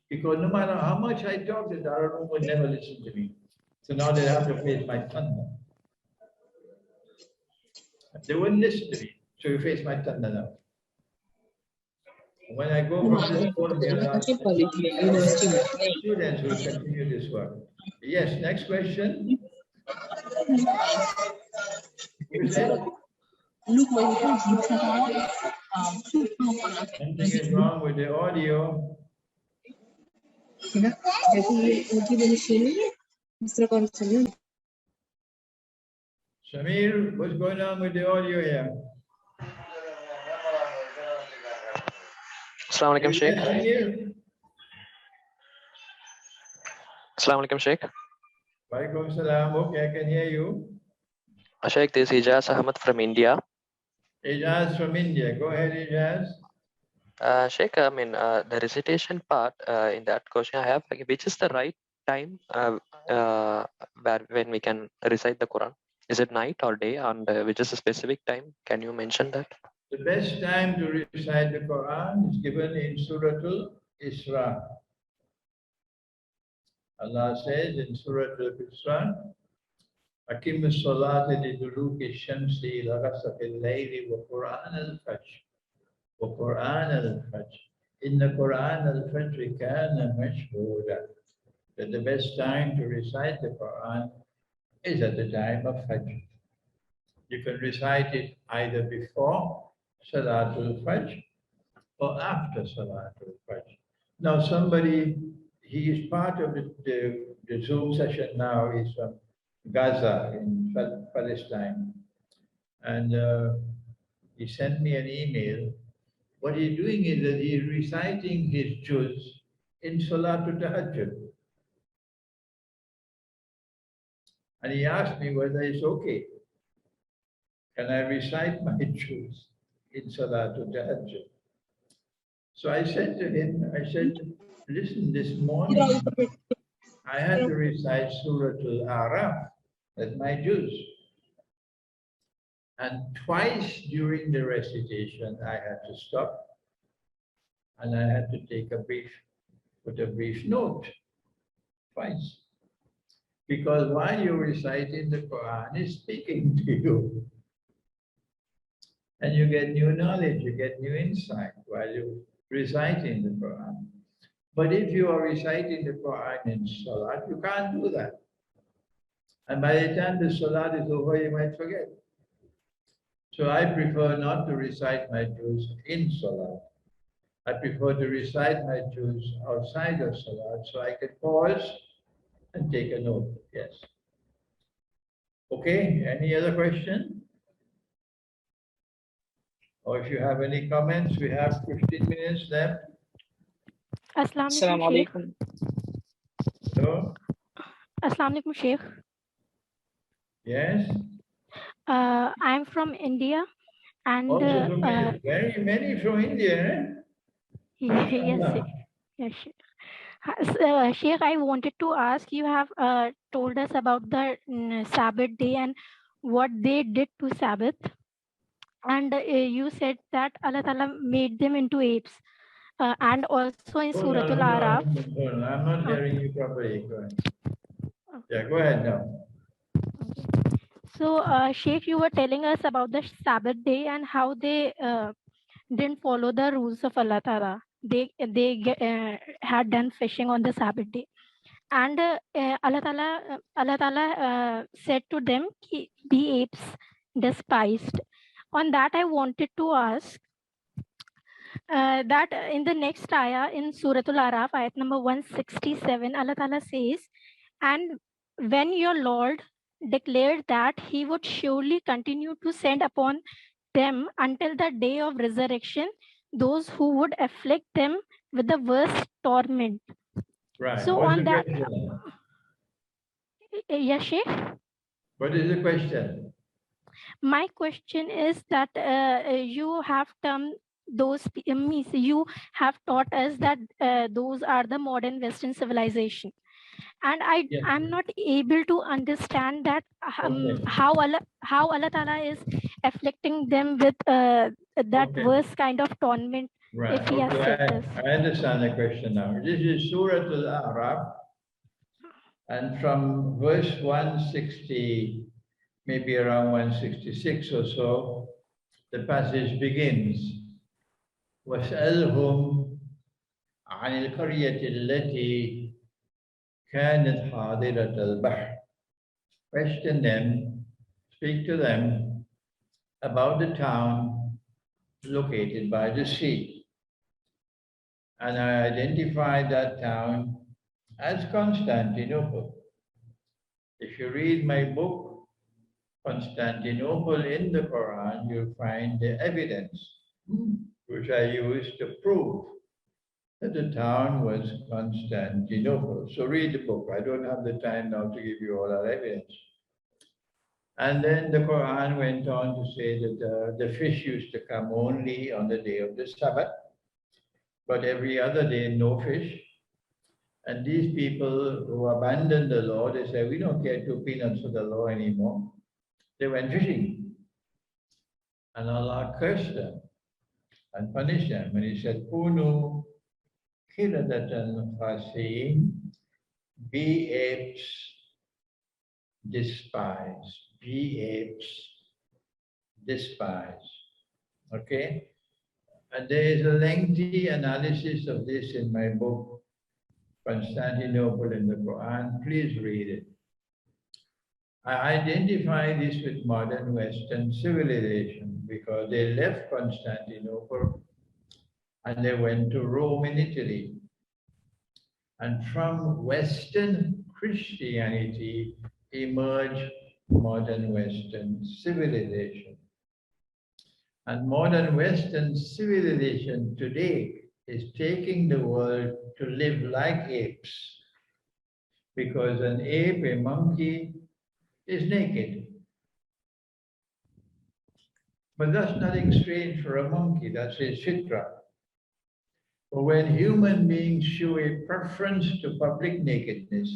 because no matter how much I talk, the Darul Uloom will never listen to me. So now they have to face my thunder. They wouldn't listen to me. So you face my thunder now. When I go from this point, students will continue this work. Yes, next question. You said? Something is wrong with the audio. Samir, what's going on with the audio here? Assalamu alaikum, Sheikh. Assalamu alaikum, Sheikh. Walaikum salam. Okay, I can hear you. Sheikh, this is Ijaz Ahmad from India. Ijaz from India. Go ahead, Ijaz. Sheikh, I mean, the recitation part in that question I have, like, which is the right time when we can recite the Quran? Is it night or day? And which is a specific time? Can you mention that? The best time to recite the Quran is given in Surah Al-Isra. Allah says in Surah Al-Isra, Akim as-salata liduluki shamsi ila ghasaqi al-layli wa Quran al-fajr. Wa Quran al-fajr. Inna Quran al-fajr kana mashhuda. That the best time to recite the Quran is at the time of Fajr. You can recite it either before Salatul Fajr or after Salatul Fajr. Now somebody, he is part of the Zoom session now, he's from Gaza in Palestine. And he sent me an email. What he's doing is that he's reciting his juz in Salatul Tahajjud. And he asked me whether it's okay. Can I recite my juz in Salatul Tahajjud? So I said to him, I said, listen, this morning I had to recite Surah Al-Araf, that's my juz. And twice during the recitation, I had to stop and I had to take put a brief note, twice. Because while you're reciting the Quran, it's speaking to you. And you get new knowledge, you get new insight while you're reciting the Quran. But if you are reciting the Quran in Salat, you can't do that. And by the time the Salat is over, you might forget. So I prefer not to recite my juz in Salat. I prefer to recite my juz outside of Salat so I can pause and take a note. Yes. Okay, any other question? or if you have any comments, we have 15 minutes left. Assalamu alaikum, Sheikh. So, Assalamu alaikum, Sheikh. yes. I'm from India, and Also from very many from India, eh? yes, Mashallah. Sheikh. Yes, Sheikh. Sheikh, I wanted to ask, you have told us about the Sabbath day and what they did to Sabbath. And you said that Allah Ta'ala made them into apes. And also in Hold Surah on, hold on, Al-Araf. hold on. I'm not hearing you properly. Go ahead. Yeah, go ahead now. So, Sheikh, you were telling us about the Sabbath day and how they didn't follow the rules of Allah Ta'ala. They had done fishing on the Sabbath day. And Allah Ta'ala said to them, be apes despised. On that, I wanted to ask that in the next ayah in Surah Al-Araf, ayat number 167, Allah Ta'ala says, and when your Lord declared that he would surely continue to send upon them until the day of resurrection those who would afflict them with the worst torment. Right. So What's on the that, question? yes, Sheikh. What is the question? My question is that you have termed those means you have taught us that those are the modern Western civilization, and I'm not able to understand that how Allah Ta'ala is afflicting them with that worst kind of torment. Right. If he has said this. I understand the question now. This is Surah Al-Araf, and from verse 160, maybe around 166 or so, the passage begins. وَاسْأَلْهُمْ عَنِ الْقَرْيَةِ الَّتِي كَانَتْ حَاضِرَةَ الْبَحْرِ. Question them, speak to them about the town located by the sea. And I identified that town as Constantinople. If you read my book, Constantinople in the Quran, you'll find the evidence which I used to prove that the town was Constantinople. So read the book. I don't have the time now to give you all that evidence. And then the Quran went on to say that the fish used to come only on the day of the Sabbath, but every other day, no fish. And these people who abandoned the law, they said, we don't care 2 peanuts for the law anymore. They went fishing. And Allah cursed them and punished them. And he said, Kunu kiradatan khasiin, be apes despised. Be apes despised. Okay? And there is a lengthy analysis of this in my book, Constantinople in the Quran. Please read it. I identify this with modern Western civilization because they left Constantinople and they went to Rome in Italy. And from Western Christianity emerged modern Western civilization. And modern Western civilization today is taking the world to live like apes. Because an ape, a monkey, is naked. But that's nothing strange for a monkey, that's his fitra. But when human beings show a preference to public nakedness,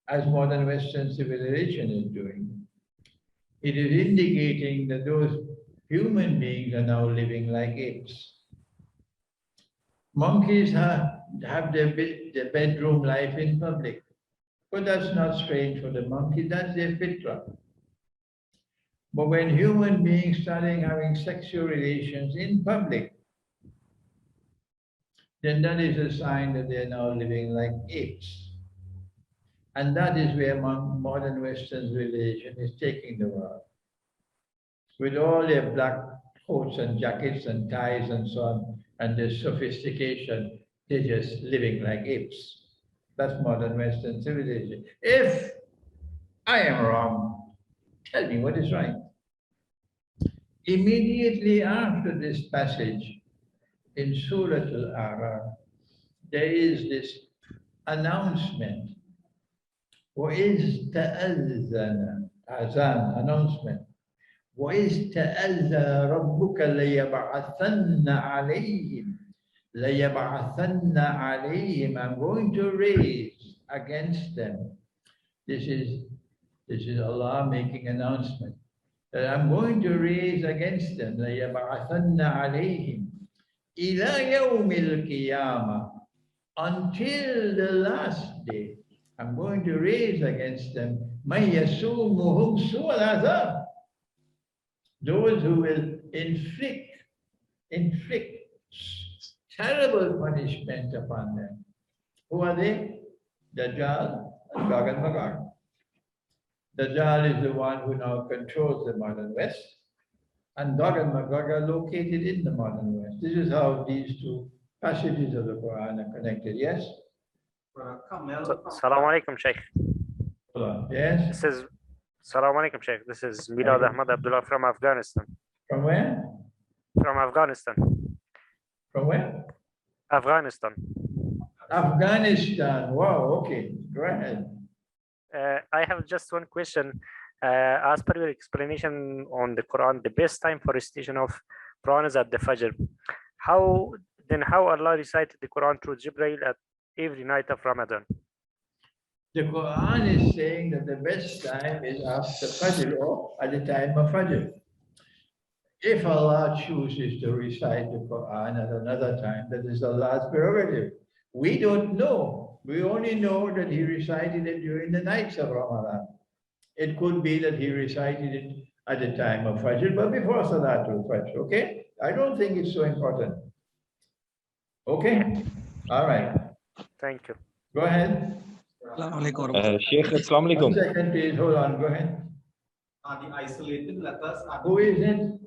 as modern Western civilization is doing, it is indicating that those human beings are now living like apes. Monkeys have their bedroom life in public, but that's not strange for the monkey, that's their fitra. But when human beings starting having sexual relations in public, then that is a sign that they're now living like apes. And that is where modern Western civilization is taking the world. With all their black coats and jackets and ties and so on, and their sophistication, they're just living like apes. That's modern Western civilization. If I am wrong, tell me what is right. Immediately after this passage in Surah Al-A'raf, there is this announcement. وَإِذْ تَأَذَّنَ Azan, announcement. وَإِذْ تَأَذَّنَ رَبُّكَ لَيَبْعَثَنَّ عَلَيْهِمْ لَيَبْعَثَنَّ عَلَيْهِمْ. I'm going to raise against them. This is Allah making announcement that I'm going to raise against them. لَيَبْعَثَنَّ عَلَيْهِمْ إِلَى يَوْمِ الْقِيَامَةِ. Until the last day, I'm going to raise against them مَن يَسُومُهُمْ سُوءَ الْعَذَابِ. Those who will inflict terrible punishment upon them. Who are they? Dajjal and Gog and Magog. Dajjal is the one who now controls the modern West, and Gog and Magog are located in the modern West. This is how these two passages of the Quran are connected. Yes? Assalamu alaikum, Sheikh. Yes? Assalamu alaikum, Sheikh. This is Milad Ahmad Abdullah from Afghanistan. From where? From Afghanistan. From where? Afghanistan. Afghanistan. Wow, okay. Go ahead. I have just one question. As per your explanation on the Quran, the best time for recitation of Quran is at the Fajr. How Allah recited the Quran through Jibreel at every night of Ramadan? The Quran is saying that the best time is after Fajr or at the time of Fajr. If Allah chooses to recite the Quran at another time, that is Allah's prerogative. We don't know. We only know that He recited it during the nights of Ramadan. It could be that He recited it at the time of Fajr, but before Salatul Fajr, okay? I don't think it's so important. Okay? All right. Thank you. Go ahead. Sheikh, Assalamu alaikum. 1 second, please. Hold on. Go ahead. The isolated letters are Who is it?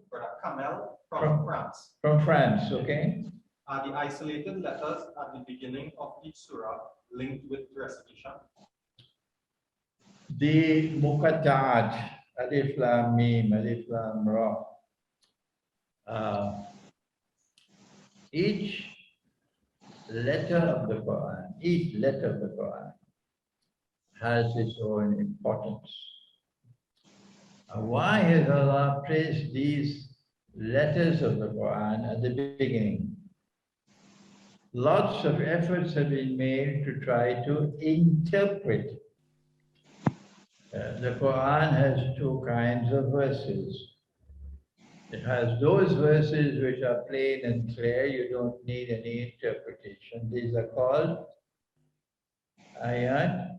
Kamel from France. From France, okay. The isolated letters at the beginning of each surah linked with recitation. The muqatta'at, alif lam mim, alif lam ra. Each letter of the Quran, has its own importance. Why has Allah placed these letters of the Quran at the beginning? Lots of efforts have been made to try to interpret. The Quran has two kinds of verses. It has those verses which are plain and clear, you don't need any interpretation. These are called ayat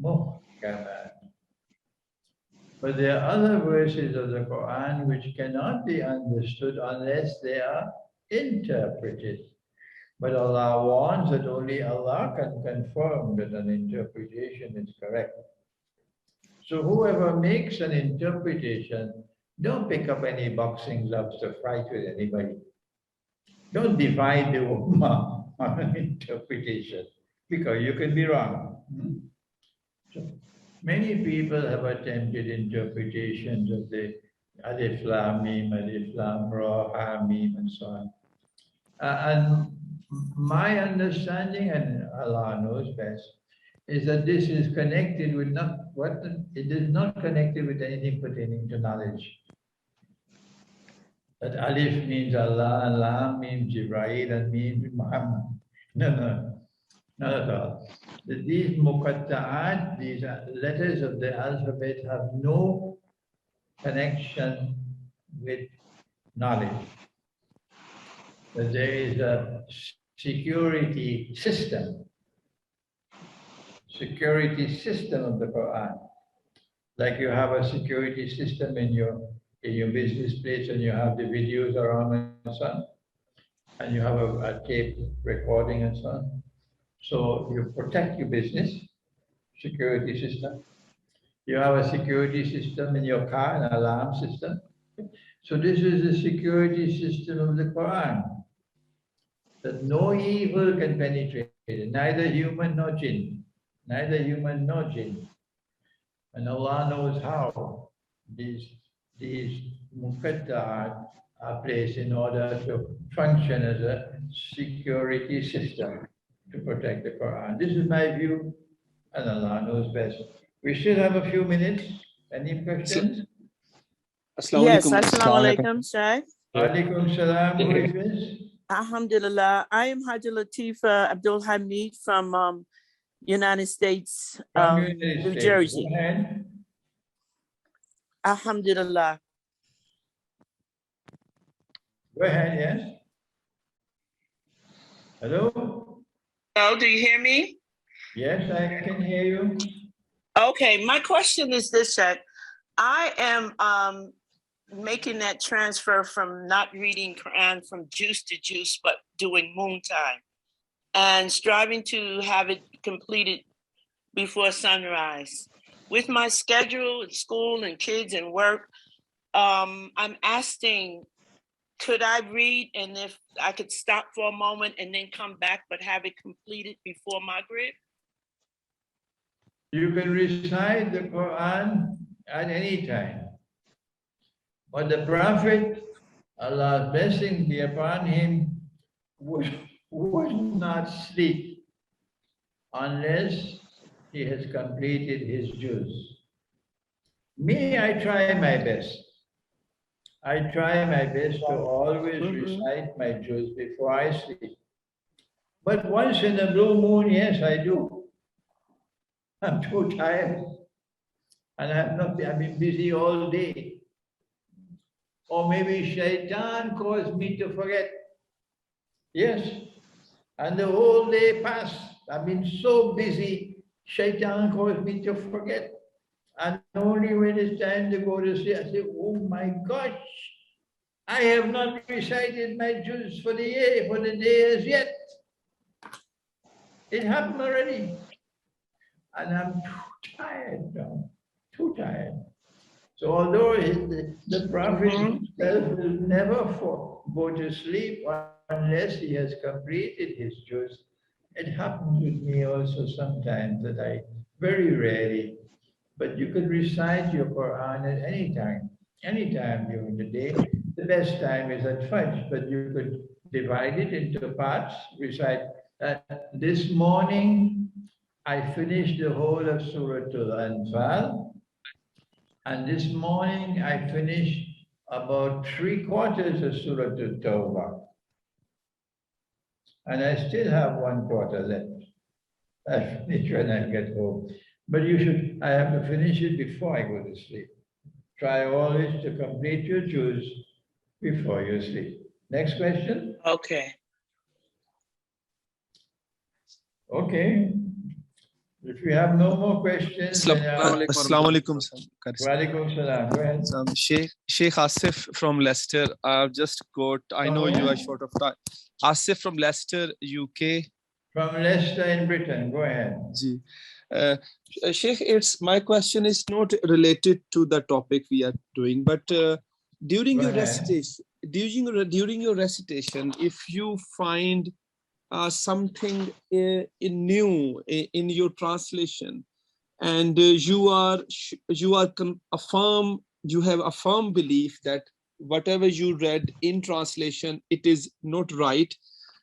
muhkamat. But there are other verses of the Quran which cannot be understood unless they are interpreted. But Allah warns that only Allah can confirm that an interpretation is correct. So whoever makes an interpretation, don't pick up any boxing gloves to fight with anybody. Don't divide the ummah on an interpretation, because you can be wrong. So many people have attempted interpretations of the alif lam mim, alif lam ra, ha mim, and so on. And my understanding, and Allah knows best, is that this is connected with it is not connected with anything pertaining to knowledge. That alif means Allah, and lam means Jibreel, and means Muhammad. No, not at all. These muqatta'at, these letters of the alphabet, have no connection with knowledge. That there is a security system of the Quran. Like you have a security system in your business place, and you have the videos around and so on, and you have a tape recording and so on. So you protect your business, security system. You have a security system in your car, an alarm system. So this is the security system of the Quran, that no evil can penetrate it, neither human nor jinn. Neither human nor jinn. And Allah knows how these muqatta'at are placed in order to function as a security system to protect the Quran. This is my view, and Allah knows best. We still have a few minutes. Any questions? Yes, assalamu alaikum, Sheikh. Alaikum salam. Who is this? Alhamdulillah. I am Haji Latifa Abdul Hamid from United States, New Jersey. Go ahead. Alhamdulillah. Go ahead, yes. Hello? Hello, do you hear me? Yes, I can hear you. Okay, my question is this, Sheikh. I am making that transfer from not reading Quran from juice to juice, but doing moon time and striving to have it completed before sunrise. With my schedule at school and kids and work, I'm asking, could I read, and if I could stop for a moment and then come back, but have it completed before Maghrib? You can recite the Quran at any time. But the Prophet, Allah's blessing be upon him, would not sleep unless he has completed his juz. Me, I try my best. I try my best to always recite my juz before I sleep. But once in a blue moon, yes, I do. I'm too tired. And I've been busy all day. Or maybe shaitan caused me to forget. Yes. And the whole day passed. I've been so busy, shaitan caused me to forget. And only when it's time to go to sleep, I say, oh my gosh, I have not recited my juz for the day as yet. It happened already. And I'm too tired now, too tired. So although the Prophet himself will never go to sleep unless he has completed his juz, it happens with me also sometimes that I, very rarely, but you could recite your Quran at any time during the day. The best time is at Fajr, but you could divide it into parts, recite. This morning, I finished the whole of Surah Al-Anfal, and this morning I finished about 3/4 of Surah Tawba. And I still have 1/4 left. I finish when I get home. But I have to finish it before I go to sleep. Try always to complete your juz before you sleep. Next question? Okay. Okay. If you have no more questions, Assalamu alaikum. Wa alaikum salam. Go ahead. Sheikh Asif from Leicester. I've just got, I know you are short of time. Asif from Leicester, UK. From Leicester in Britain. Go ahead. Sheikh, my question is not related to the topic we are doing, but during your recitation, if you find something new in your translation, and you have a firm belief that whatever you read in translation, it is not right,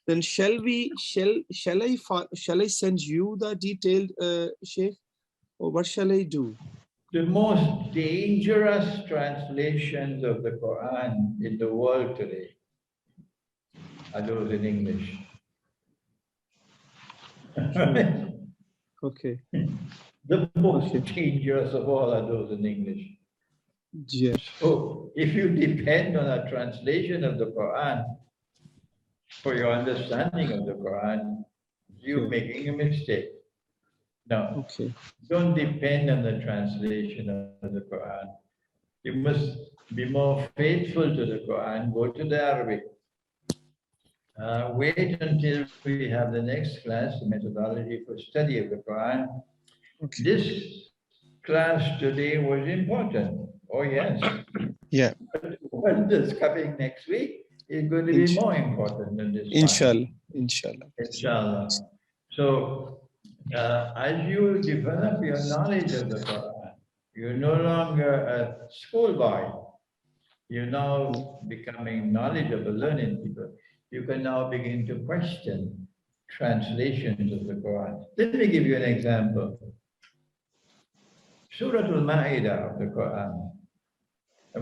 then shall I send you the detailed Sheikh, or what shall I do? The most dangerous translations of the Quran in the world today are those in English. Okay. The most dangerous of all are those in English. Yes. So if you depend on a translation of the Quran for your understanding of the Quran, you're making a mistake. No. Okay. Don't depend on the translation of the Quran. You must be more faithful to the Quran. Go to the Arabic. Wait until we have the next class, the methodology for study of the Quran. Okay. This class today was important. Oh, yes. Yeah. But what is coming next week is going to be more important than this one. Inshallah. So, as you develop your knowledge of the Quran, you're no longer a schoolboy. You're now becoming knowledgeable, learning people. You can now begin to question translations of the Quran. Let me give you an example. Surah Al-Ma'idah of the Quran,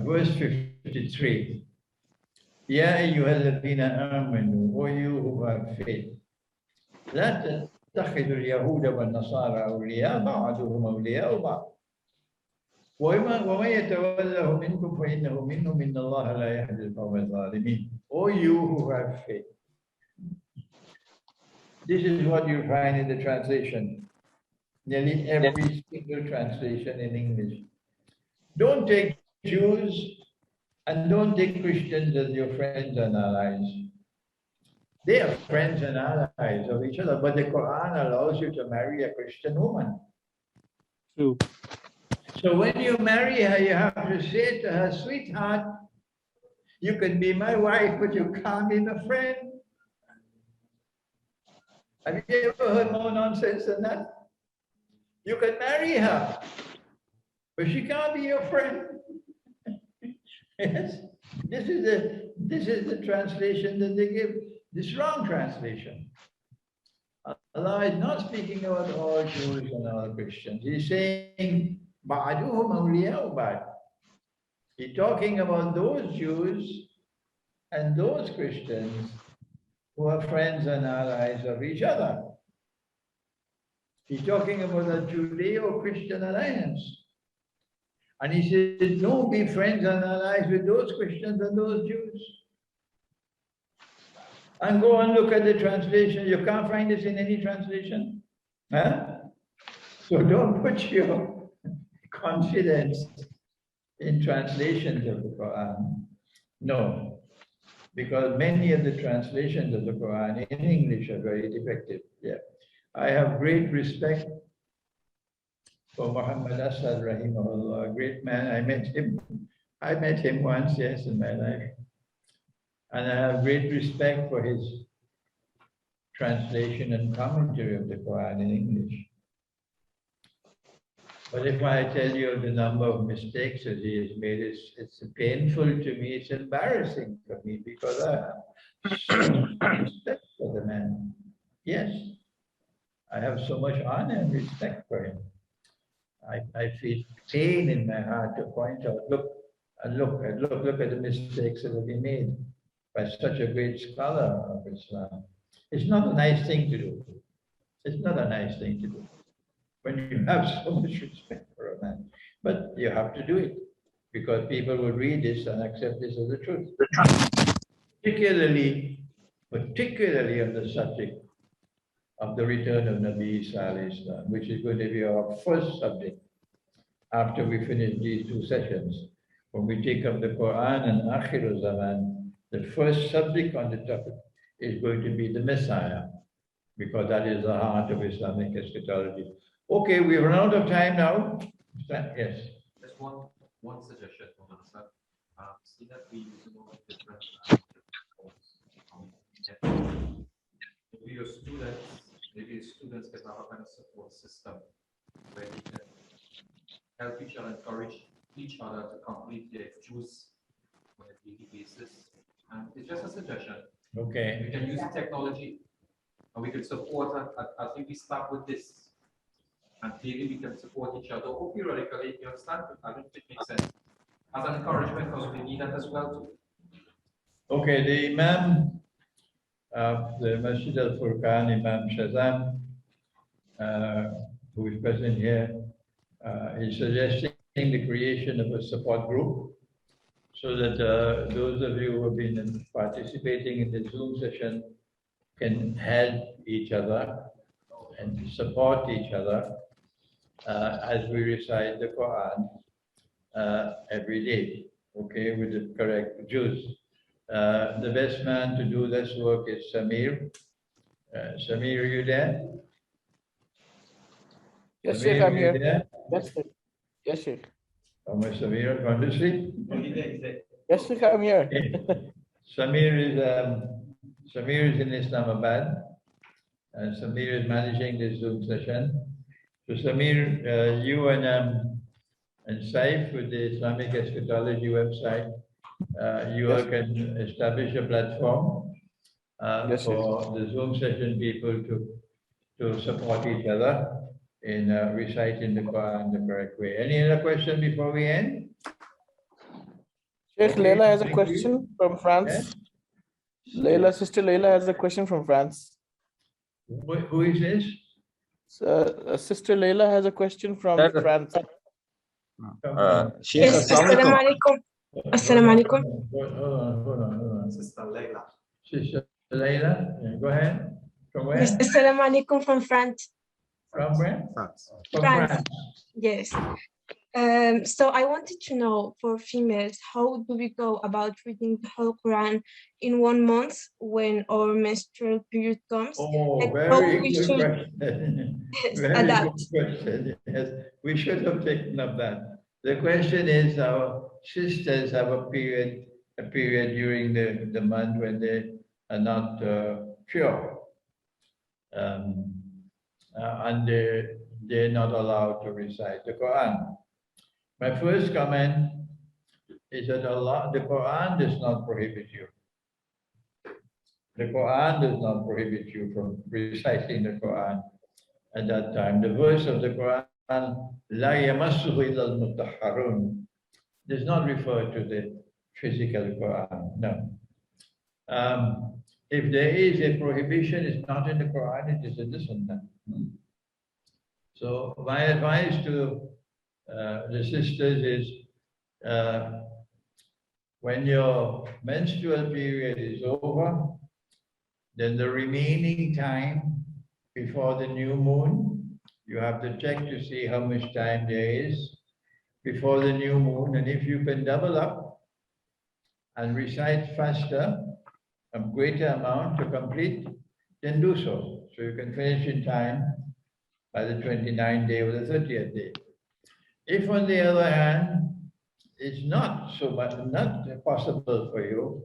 verse 53. Ya ayyuhalladhina amanu, O you who have faith, la tattakhidhu al-yahuda wal-nasara awliya, ba'duhum awliya'u ba'd. وَمَنْ يَتَوَلَّهُ مِنْكُمْ فَإِنَّهُ مِنْهُمْ إِنَّ اللَّهَ لَا يَهْدِي الْقَوْمَ الظَّالِمِينَ. O you who have faith. This is what you find in the translation. Nearly every single translation in English. Don't take Jews and don't take Christians as your friends and allies. They are friends and allies of each other, but the Quran allows you to marry a Christian woman. True. So when you marry her, you have to say to her, sweetheart, you can be my wife, but you can't be my friend. Have you ever heard more nonsense than that? You can marry her, but she can't be your friend. Yes, this is the translation that they give. This wrong translation. Allah is not speaking about all Jews and all Christians. He's saying, "Ba'duhum awliya'u ba'd." He's talking about those Jews and those Christians who are friends and allies of each other. He's talking about a Judeo-Christian alliance. And he says, don't be friends and allies with those Christians and those Jews. And go and look at the translation. You can't find this in any translation. Huh? So don't put your confidence in translations of the Quran. No, because many of the translations of the Quran in English are very defective. Yeah. I have great respect for Muhammad Asad rahimahullah, a great man. I met him once, yes, in my life. And I have great respect for his translation and commentary of the Quran in English. But if I tell you the number of mistakes that he has made, it's painful to me, it's embarrassing for me, because I have so much respect for the man. Yes, I have so much honor and respect for him. I feel pain in my heart to point out, look at the mistakes that have been made by such a great scholar of Islam. It's not a nice thing to do. It's not a nice thing to do when you have so much respect for a man. But you have to do it because people will read this and accept this as the truth. Particularly on the subject of the return of Nabi Isa alayhi salam, which is going to be our first subject after we finish these two sessions. When we take up the Quran and Akhir Zaman, the first subject on the topic is going to be the Messiah, because that is the heart of Islamic eschatology. Okay, we've run out of time now. Yes. Just one suggestion from myself. See that we use different maybe your students can have a kind of support system where they can help each other, encourage each other to complete their dues on a daily basis. And it's just a suggestion. Okay. We can use technology and we can support, I think we start with this. And daily we can support each other, or periodically, you understand? I think it makes sense. As an encouragement, because we need that as well too. Okay, the Imam of the Masjid al-Furqan, Imam Shazam, who is present here, is suggesting the creation of a support group so that those of you who have been participating in the Zoom session can help each other and support each other as we recite the Quran every day, okay, with the correct juz. The best man to do this work is Samir. Samir, are you there? Yes, Samir, Sheikh, I'm are you here. there? Yes, Sheikh. Yes, Sheikh. Oh, my Samir, gone to sleep? Yes, Sheikh, I'm here. Samir is in Islamabad, and Samir is managing this Zoom session. So Samir, you and Saif with the Islamic Eschatology website You all can establish a platform for the Zoom session people to support each other in reciting the Quran the correct way. Any other question before we end? Sheikh Okay, Leila has a thank question you. from France. Leila, Sister Leila has a question from France. Who is this? Sister Leila has a question from France. Sheikh, Assalamu alaikum. Assalamu alaikum. Hold on. Sister Leila. Sister Leila, go ahead. From where? Yes, Assalamu alaikum from France. From where? France. From France. France. Yes. So I wanted to know for females, how do we go about reading the whole Quran in 1 month when our menstrual period comes? Oh, Like very how we good should question. Very adapt. good question. Yes, we should have taken up that. The question is, our sisters have a period during the month when they are not pure, and they're not allowed to recite the Quran. My first comment is that the Quran does not prohibit you. The Quran does not prohibit you from reciting the Quran at that time. The verse of the Quran, La yamassuhu illa al-mutahharun, does not refer to the physical Quran, no. If there is a prohibition, it's not in the Quran, it is in the Sunnah. So my advice to the sisters is, when your menstrual period is over, then the remaining time before the new moon, you have to check to see how much time there is before the new moon. And if you can double up and recite faster, a greater amount to complete, then do so. So you can finish in time by the 29th day or the 30th day. If on the other hand, it's not so much, not possible for you,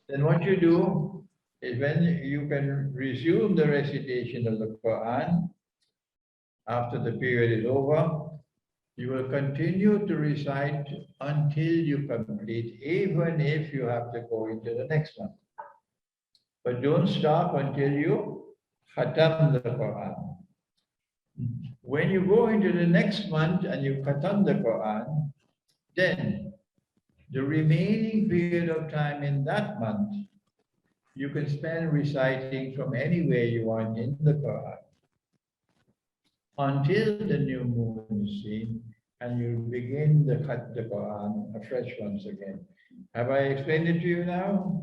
then what you do is when you can resume the recitation of the Quran after the period is over, you will continue to recite until you complete, even if you have to go into the next month. But don't stop until you khatam the Quran. When you go into the next month and you khatam the Quran, then the remaining period of time in that month, you can spend reciting from anywhere you want in the Quran until the new moon is seen, and you begin the Quran afresh once again. Have I explained it to you now?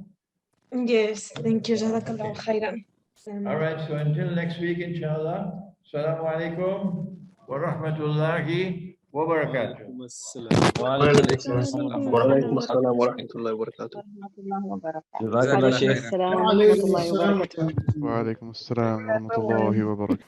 Yes, thank you. Jazakallah khairan. All right, so until next week, inshallah. Assalamu alaikum wa rahmatullahi wa barakatuh. Walaikum assalam wa rahmatullahi wa barakatuh. Jazakallah khairan. Wa alaikum assalam wa rahmatullahi wa barakatuh.